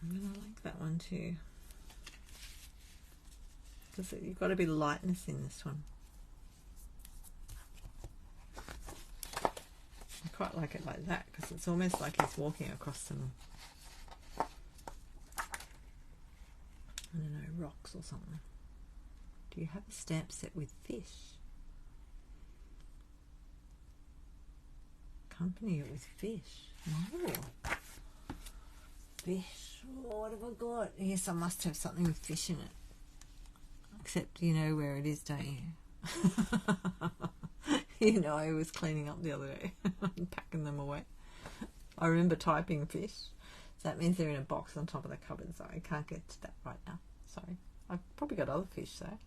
I'm gonna like that one too. Because you've got a bit of lightness in this one. I quite like it like that because it's almost like he's walking across some, I don't know, rocks or something. Do you have a stamp set with fish? Accompany it with fish. Oh. Fish. Oh, what have I got? Yes, I must have something with fish in it. Except you know where it is, don't you? You know, I was cleaning up the other day and packing them away. I remember typing fish. So that means they're in a box on top of the cupboard, so I can't get to that right now. Sorry. I've probably got other fish though.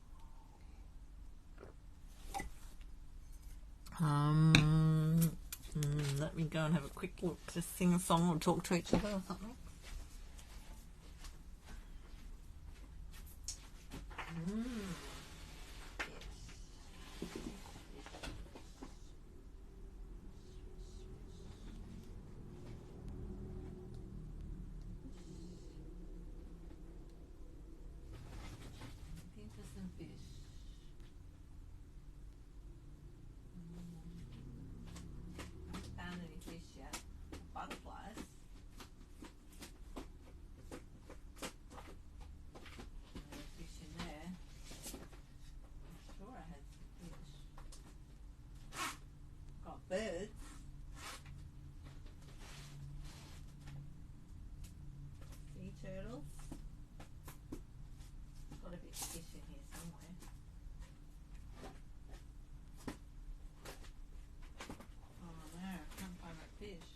Let me go and have a quick look. Just sing a song or talk to each other or something. Birds. Sea turtles. Got a bit of fish in here somewhere. Oh no, I can't find my fish.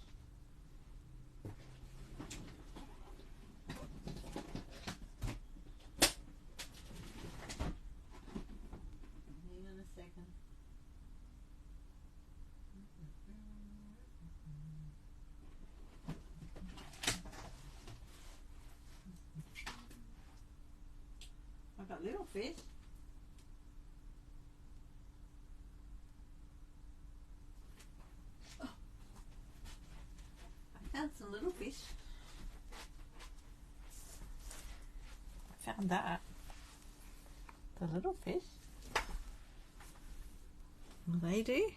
Hang on a second. I've got little fish. Oh. I found some little fish. I found that. The little fish. What do they do?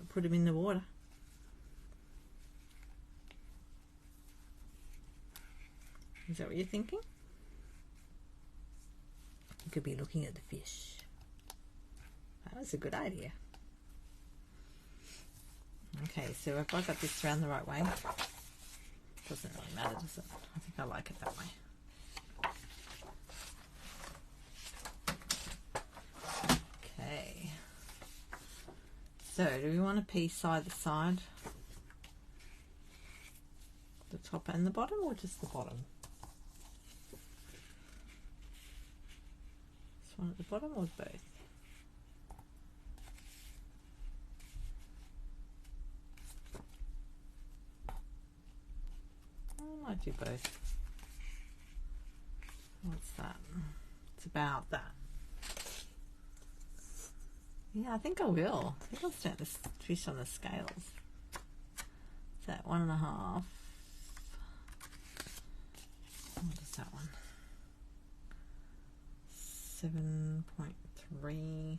Put them in the water. Is that what you're thinking? You could be looking at the fish. That was a good idea. Okay, so if I got this around the right way, doesn't really matter, does it? I think I like it that way. So do we want a piece either side? The top and the bottom, or just the bottom? This one at the bottom or both? I might do both. What's that? It's about that. Yeah, I think I will. I think I'll start this fish on the scales. Is that 1.5? What is that one? 7.3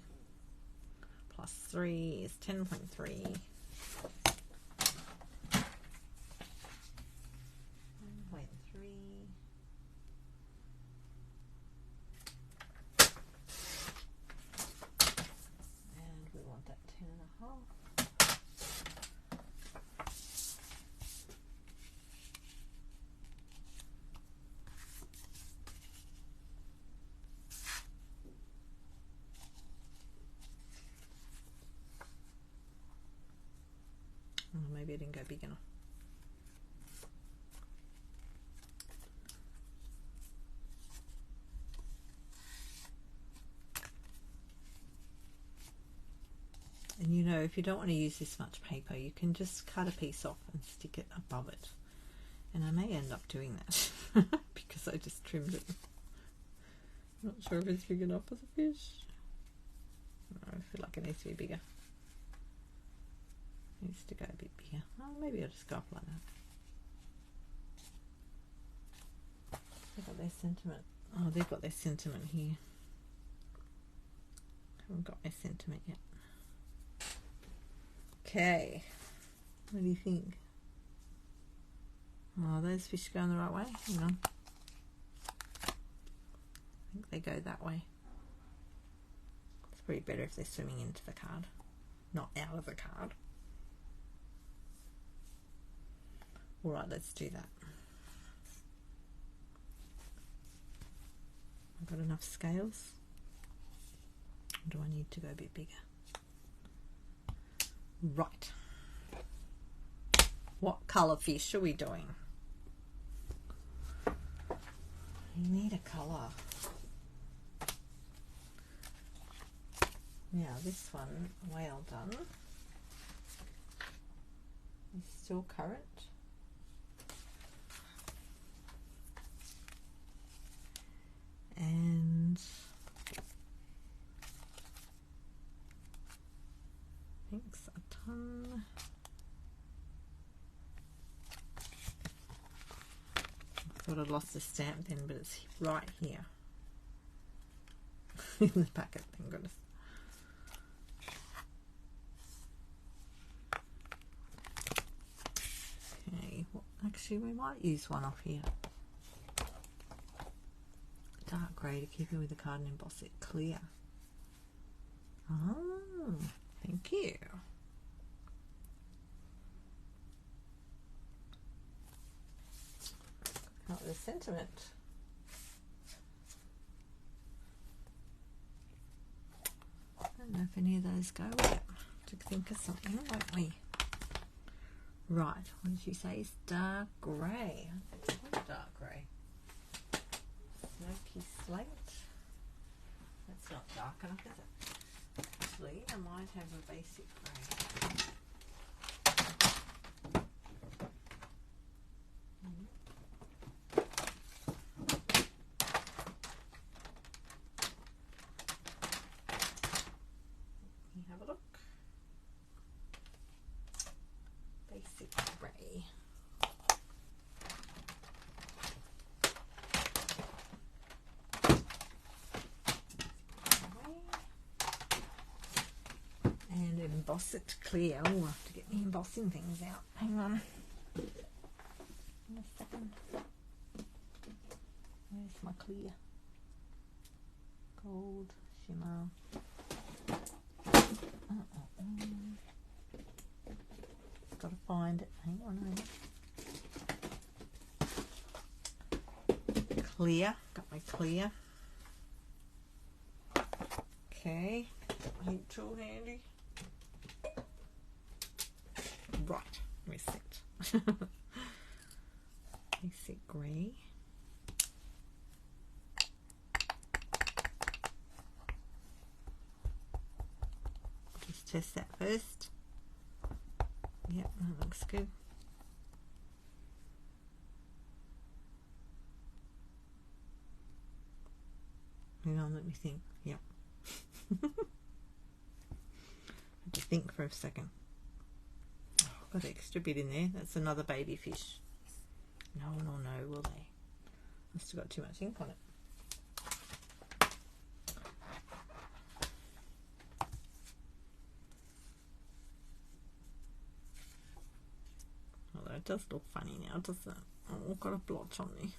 plus 3 is 10.3. 1.3. And we want that 10.5. Maybe I didn't go big enough. And you know, if you don't want to use this much paper, you can just cut a piece off and stick it above it. And I may end up doing that because I just trimmed it. Not sure if it's big enough for the fish. No, I feel like it needs to be bigger. Needs to go a bit bigger. Oh, maybe I'll just go up like that. They've got their sentiment. Oh, they've got their sentiment here. Haven't got my sentiment yet. Okay. What do you think? Oh, those fish going the right way? Hang on. I think they go that way. It's probably better if they're swimming into the card, not out of the card. Alright, let's do that. I've got enough scales. Or do I need to go a bit bigger? Right. What colour fish are we doing? You need a colour. Now this one, well done. Is still current. And thanks a ton. I thought I'd lost the stamp then, but it's right here in the packet, thank goodness. Okay, well, actually we might use one off here. Dark grey to keep it with the card and emboss it clear. Oh, thank you. Not the sentiment. I don't know if any of those go with it. To think of something, won't we? Right, what did you say? It's dark grey. What dark grey? Smoky slate. That's not dark enough, is it? Actually, I might have a basic grey. Let me have a look. Basic grey. And emboss it clear. Oh, I have to get the embossing things out. Hang on. In a second. Where's my clear? Gold, shimmer. Got to find it. Hang on. Clear. Got my clear. Okay. Heat tool handy. Basic grey. Just test that first. Yep, that looks good. Hang on, let me think. Yep. Had to think for a second. Oh, got an extra bit in there. That's another baby fish. No one will know, will they? I've still got too much ink on it. Although it does look funny now, doesn't it? Oh, I've got a blotch on me.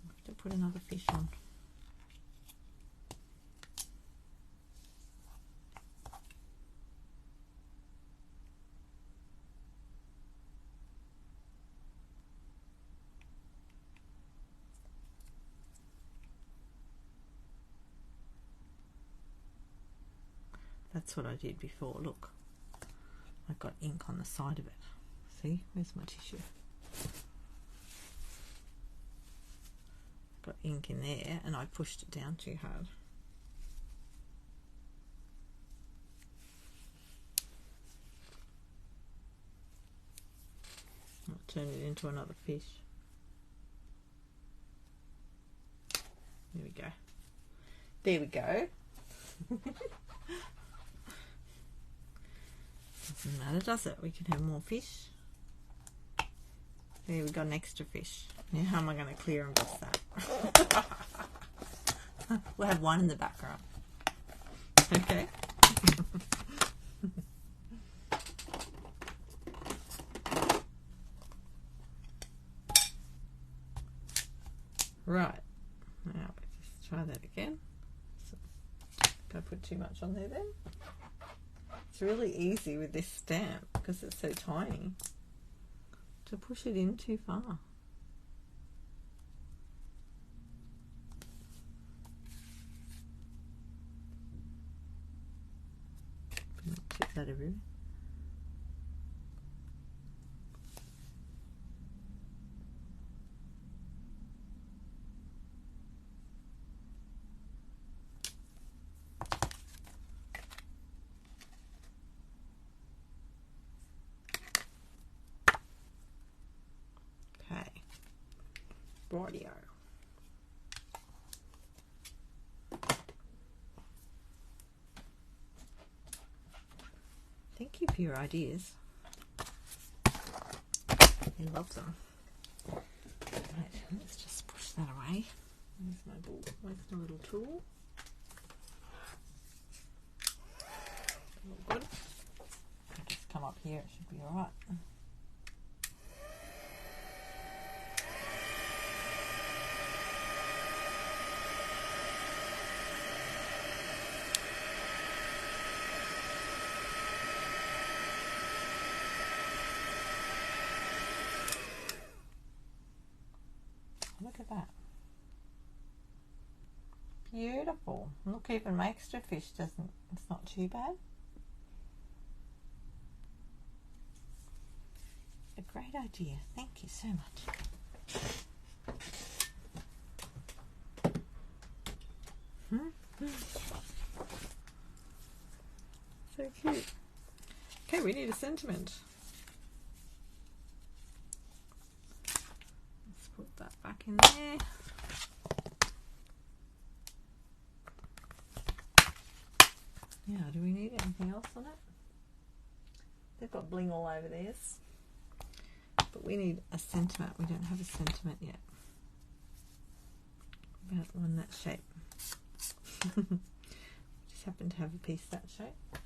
I have to put another fish on. That's what I did before. Look, I've got ink on the side of it. See, where's my tissue? Got ink in there and I pushed it down too hard. I'll turn it into another fish. There we go. There we go. Doesn't matter, does it? We can have more fish. There, we got an extra fish. Now how am I going to clear and bust that? We'll have one in the background. Okay. Right. Now let's try that again. So, can I put too much on there then? It's really easy with this stamp because it's so tiny to push it in too far. Tip that everywhere. Rightio. Thank you for your ideas. I love them. Right, let's just push that away. Where's my ball? Where's my little tool? All good. I'll just come up here, it should be alright. Look at that. Beautiful. Look, even my extra fish doesn't, it's not too bad. A great idea. Thank you so much. So cute. Okay, we need a sentiment. Put that back in there. Yeah, do we need anything else on it? They've got bling all over theirs. But we need a sentiment. We don't have a sentiment yet. About one that shape. Just happen to have a piece that shape.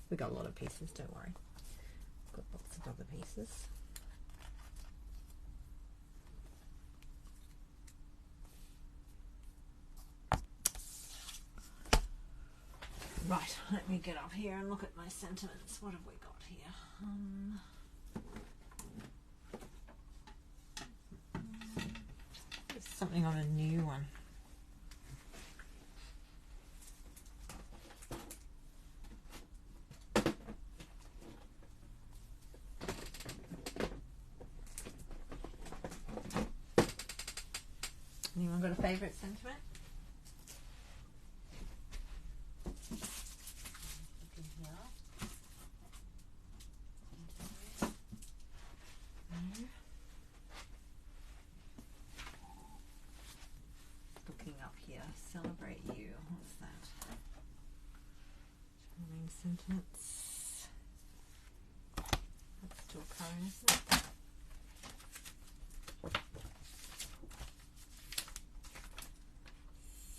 We got a lot of pieces, don't worry. Got lots of other pieces. Right, let me get up here and look at my sentiments. What have we got here? There's something on a new one. a favourite sentiment? Looking here. No. Looking up here. Celebrate you. What's that? Charming sentiments. That's still current, isn't it?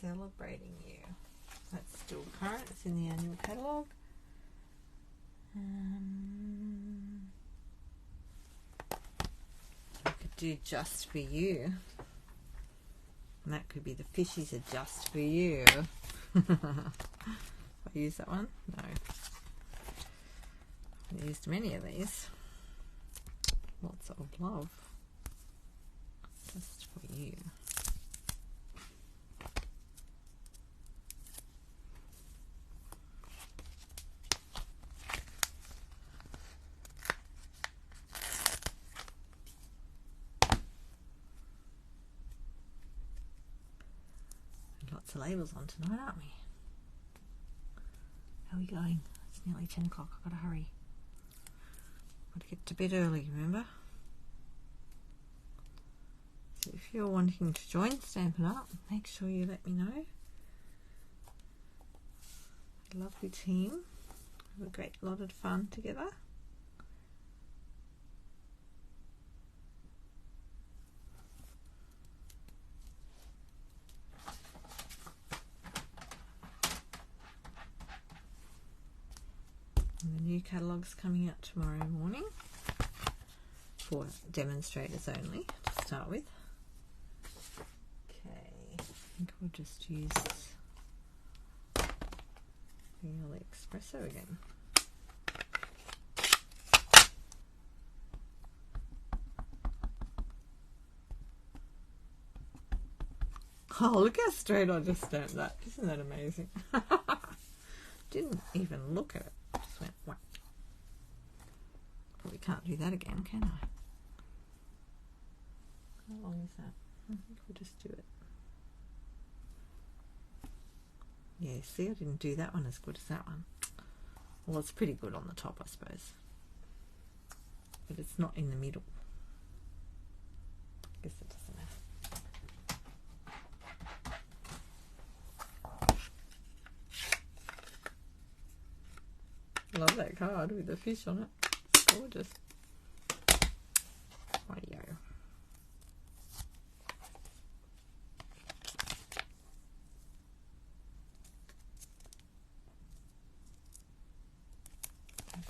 Celebrating you. That's still current. It's in the annual catalogue. I could do just for you. And that could be the fishies are just for you. I use that one? No. I used many of these. Lots of love. Just for you. Lots of labels on tonight, aren't we? How are we going? It's nearly 10 o'clock. I've got to hurry. Got to get to bed early, remember? So if you're wanting to join Stampin' Up, make sure you let me know. A lovely team. Have a great lot of fun together. And the new catalogue's coming out tomorrow morning for demonstrators only to start with. Okay, I think we'll just use the espresso again. Oh, look how straight I just stamped that. Isn't that amazing? Didn't even look at it. Just went whack. Probably can't do that again, can I? How long is that? I think we'll just do it. Yeah, see, I didn't do that one as good as that one. Well, it's pretty good on the top, I suppose. But it's not in the middle. I guess it doesn't matter. Love that card with the fish on it. It's gorgeous. Rightio.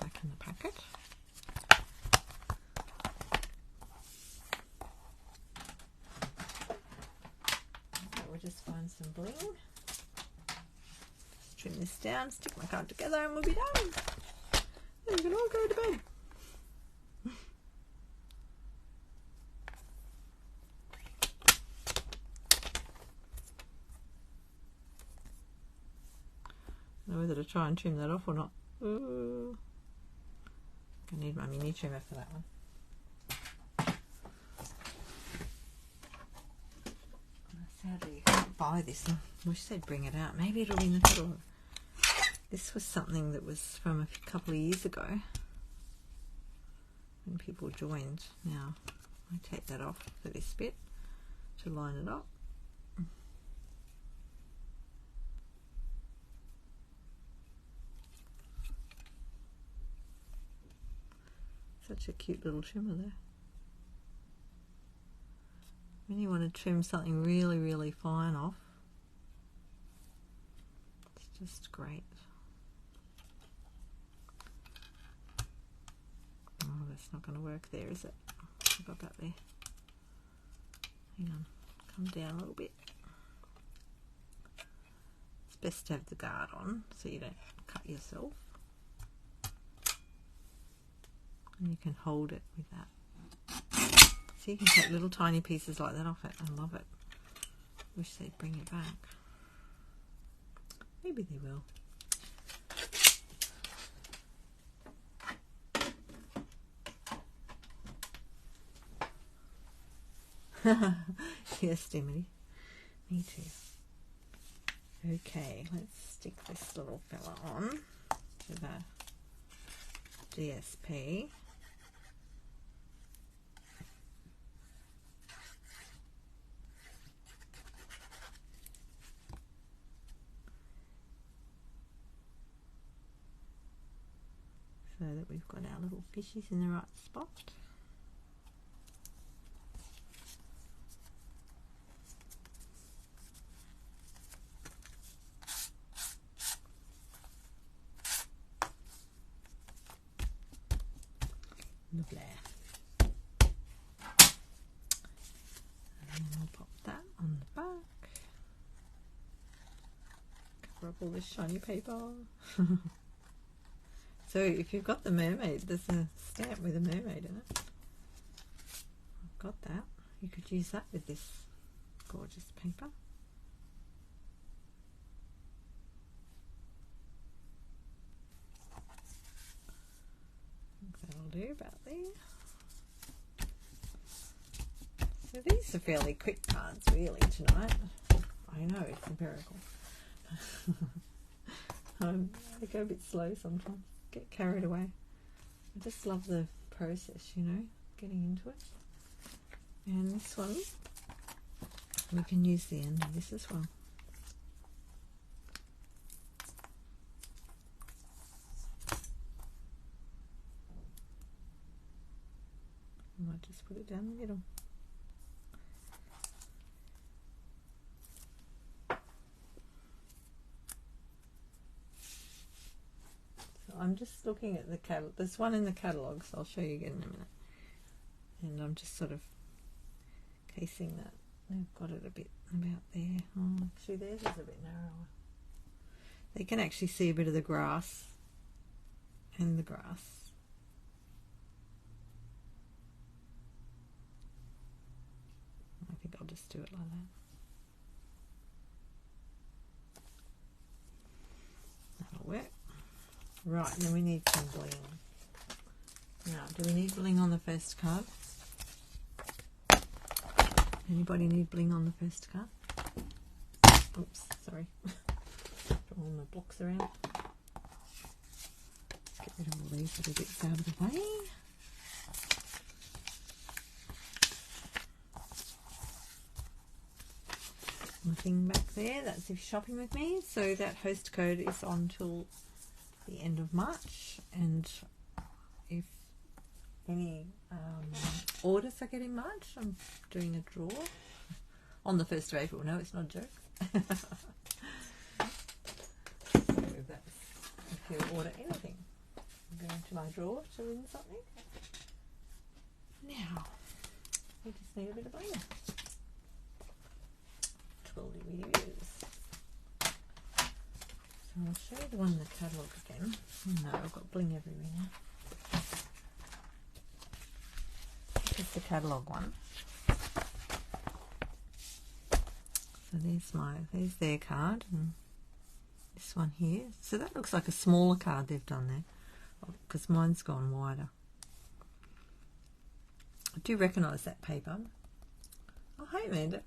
Back in the packet. So we'll just find some bling. Just trim this down, stick my card together, and we'll be done. Then you can all go to bed. I don't know whether to try and trim that off or not. Ooh. I need my mini trimmer for that one. Sadly, you can't buy this. I wish they'd bring it out. Maybe it'll be in the catalogue. This was something that was from a couple of years ago when people joined. Now, I take that off for this bit to line it up. Such a cute little trimmer there. When you want to trim something really, really fine off, it's just great. Oh, that's not going to work there, is it? I got that there. Hang on, come down a little bit. It's best to have the guard on so you don't cut yourself. And you can hold it with that. So you can take little tiny pieces like that off it. I love it. Wish they'd bring it back. Maybe they will. Yes, Dimity. Me too. Okay, let's stick this little fella on to the DSP. So that we've got our little fishies in the right spot. Lovely. And then we'll pop that on the back. Cover up all this shiny paper. So if you've got the mermaid, there's a stamp with a mermaid in it. I've got that. You could use that with this gorgeous paper. That'll do about there. So these are fairly quick cards really tonight. I know, it's a miracle. I go a bit slow sometimes, get carried away. I just love the process, you know, getting into it. And this one, we can use the end of this as well. I might just put it down the middle. So I'm just looking at the catalog. There's one in the catalogue, so I'll show you again in a minute. And I'm just sort of casing that. They've got it a bit about there. Oh, actually theirs is a bit narrower. They can actually see a bit of the grass and the grass. I think I'll just do it like that. That'll work. Right, then we need some bling. Now, do we need bling on the first card? Anybody need bling on the first card? Oops, sorry. Put all my blocks around. Let's get rid of all these little bits out of the way. Nothing back there, that's if shopping with me. So that host code is on till the end of March, and if any orders I get in March, I'm doing a draw on the 1st of April. No, it's not a joke. So that's if you order anything, I'm going to my drawer to win something. Now we just need a bit of bling. So I'll show you the one in the catalogue again. Oh no, I've got bling everywhere now. This is the catalogue one. So there's their card, and this one here. So that looks like a smaller card they've done there, because mine's gone wider. I do recognise that paper. Oh, hey Amanda,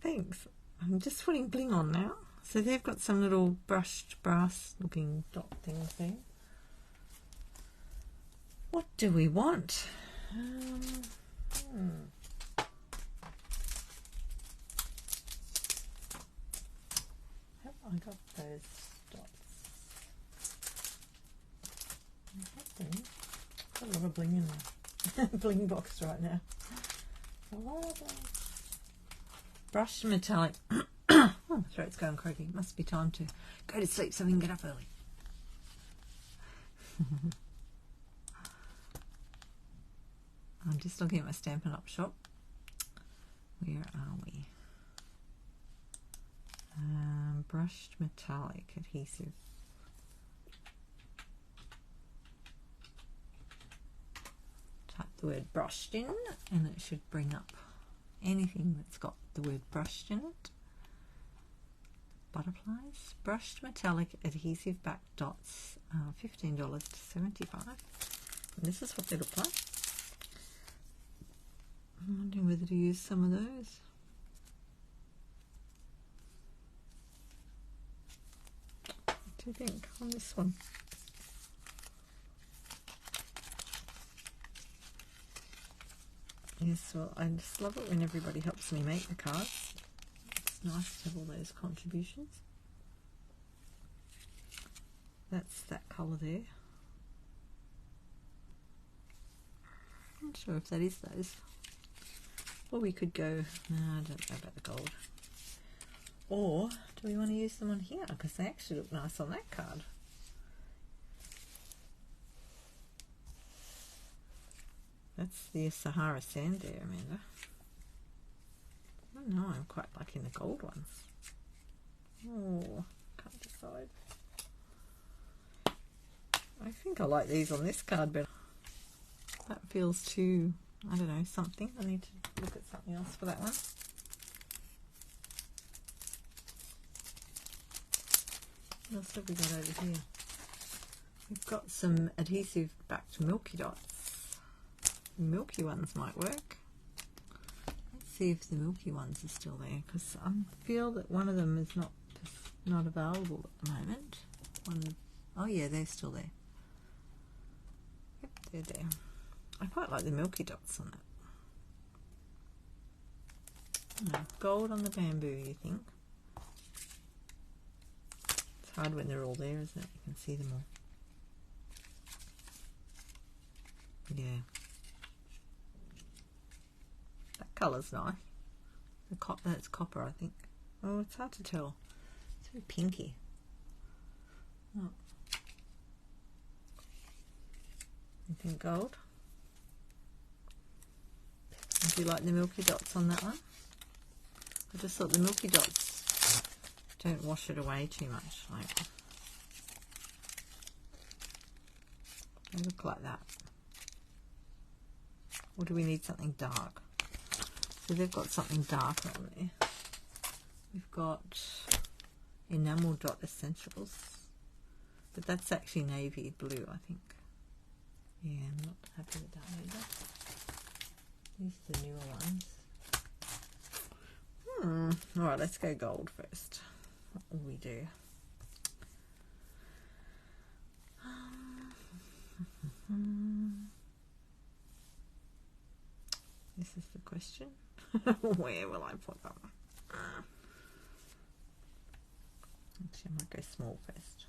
thanks. I'm just putting bling on now. So they've got some little brushed brass looking dot things there. What do we want? Have I got those dots? I have them. Got a lot of bling in there. Bling box right now. A lot of bling. Brushed metallic. Oh, my throat's going croaky. It must be time to go to sleep so we can get up early. I'm just looking at my Stampin' Up shop. Where are we? Brushed metallic adhesive. Type the word brushed in and it should bring up anything that's got the word brushed in it. Butterflies, brushed metallic adhesive back dots, $15 to $75. And this is what they look like. I'm wondering whether to use some of those. do you think on this one? Yes, well, I just love it when everybody helps me make the cards. It's nice to have all those contributions. That's that colour there. I'm not sure if that is those. Or we could go, no, I don't know about the gold. Or do we want to use them on here? Because they actually look nice on that card. That's the Sahara sand there, Amanda. I don't know, I'm quite liking the gold ones. Oh, can't decide. I think I like these on this card better. That feels too, I don't know, something. I need to look at something else for that one. What else have we got over here? We've got some adhesive backed milky dots. The milky ones might work. Let's see if the milky ones are still there, because I feel that one of them is not available at the moment. Oh yeah, they're still there. Yep, they're there. I quite like the milky dots on that. No, gold on the bamboo, you think? It's hard when they're all there, isn't it? You can see them all. Yeah. That colour's nice. That's copper, I think. Oh, it's hard to tell. It's very pinky. Oh. You think gold? Do you like the milky dots on that one? I just thought the milky dots don't wash it away too much. Like, they look like that. Or do we need something dark? So they've got something darker on there. We've got enamel dot essentials, but that's actually navy blue, I think. Yeah, I'm not happy with that either. These are the newer ones. Alright, let's go gold first. What will we do? This is the question. Where will I put them? Actually, I might go small first.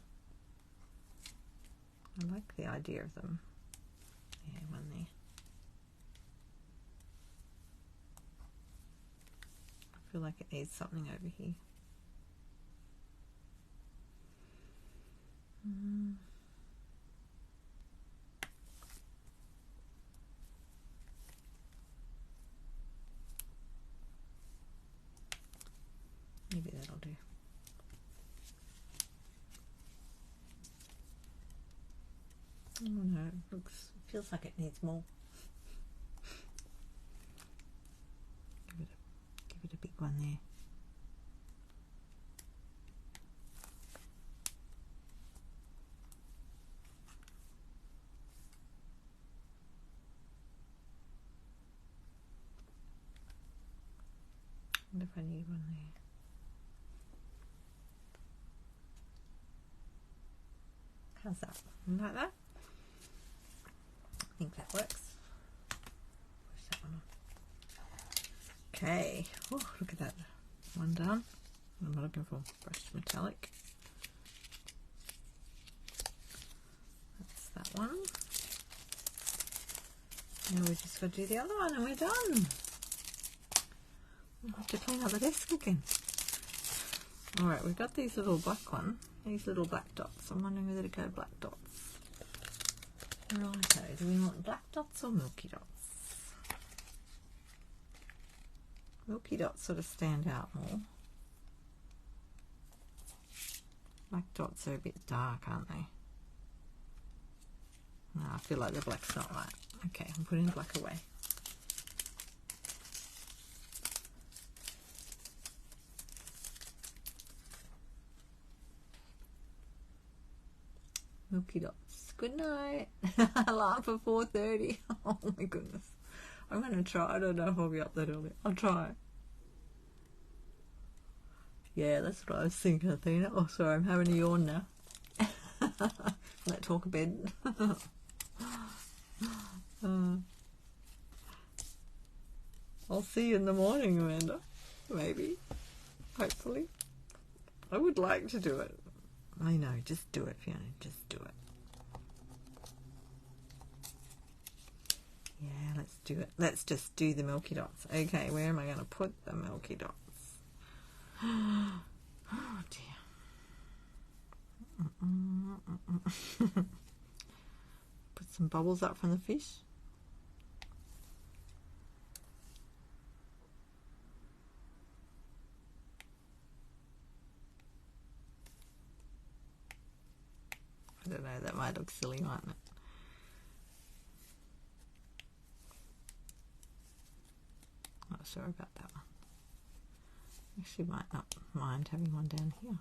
I like the idea of them. Yeah, one there. I feel like it needs something over here. Maybe that'll do. Oh no, it feels like it needs more. Give it a big one there. I wonder if I need one there. How's that? Like that? I think that works. Push that one on. Okay. Oh, look at that. One done. What am I looking for? Brushed metallic. That's that one. Now we just got to do the other one and we're done. We'll have to clean up the desk again. Alright, we've got these little black ones. These little black dots. I'm wondering whether to go black dots. Righto, do we want black dots or milky dots? Milky dots sort of stand out more. Black dots are a bit dark, aren't they? No, I feel like the black's not right. Okay, I'm putting the black away. Milky dots. Good night. Alarm for 4:30. Oh my goodness. I'm going to try. I don't know if I'll be up that early. I'll try. Yeah, that's what I was thinking, Athena. Oh, sorry, I'm having a yawn now. Let's talk a bit. I'll see you in the morning, Amanda. Maybe. Hopefully. I would like to do it. I know, just do it, Fiona. Just do it. Yeah, let's do it. Let's just do the milky dots. Okay, where am I going to put the milky dots? Oh dear. Put some bubbles up from the fish. I don't know, that might look silly, mightn't it? Not sure about that one. Actually might not mind having one down here.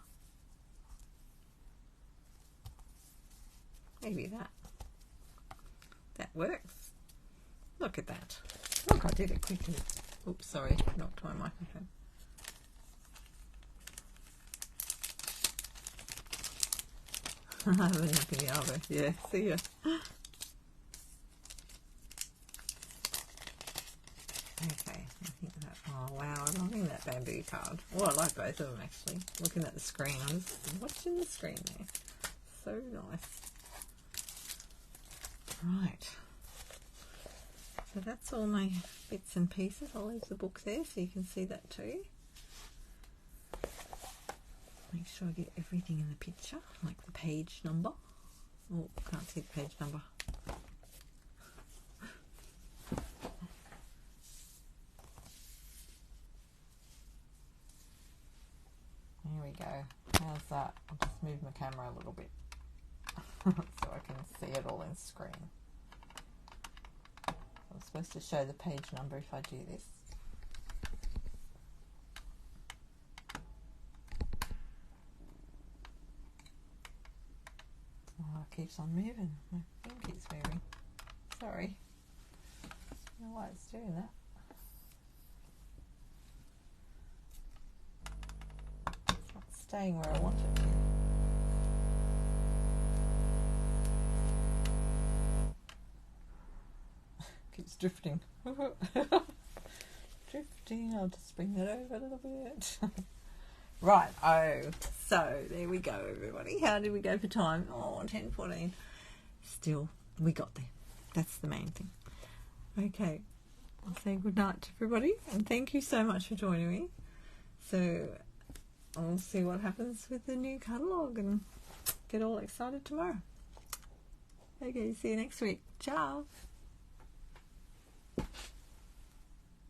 Maybe that works. Look at that. Look, I did it quickly. Oops, sorry, knocked my microphone. I have a nap in the oven. Yeah, see ya. Okay, I think that. Oh wow, I'm loving that bamboo card. Oh, I like both of them actually. Looking at the screen, I'm just watching the screen there. So nice. Right. So that's all my bits and pieces. I'll leave the book there so you can see that too. Make sure I get everything in the picture, like the page number. Oh, can't see the page number. There we go. How's that? I'll just move my camera a little bit so I can see it all in screen. I'm supposed to show the page number if I do this. Oh, it keeps on moving. My thing keeps moving. Sorry. I don't know why it's doing that. It's not staying where I want it to. Keeps drifting. Drifting. I'll just bring that over a little bit. Right, so there we go, everybody. How did we go for time? Oh, 10:14. Still, we got there. That's the main thing. Okay, I'll say good night to everybody, and thank you so much for joining me. So I'll see what happens with the new catalogue and get all excited tomorrow. Okay, see you next week. Ciao.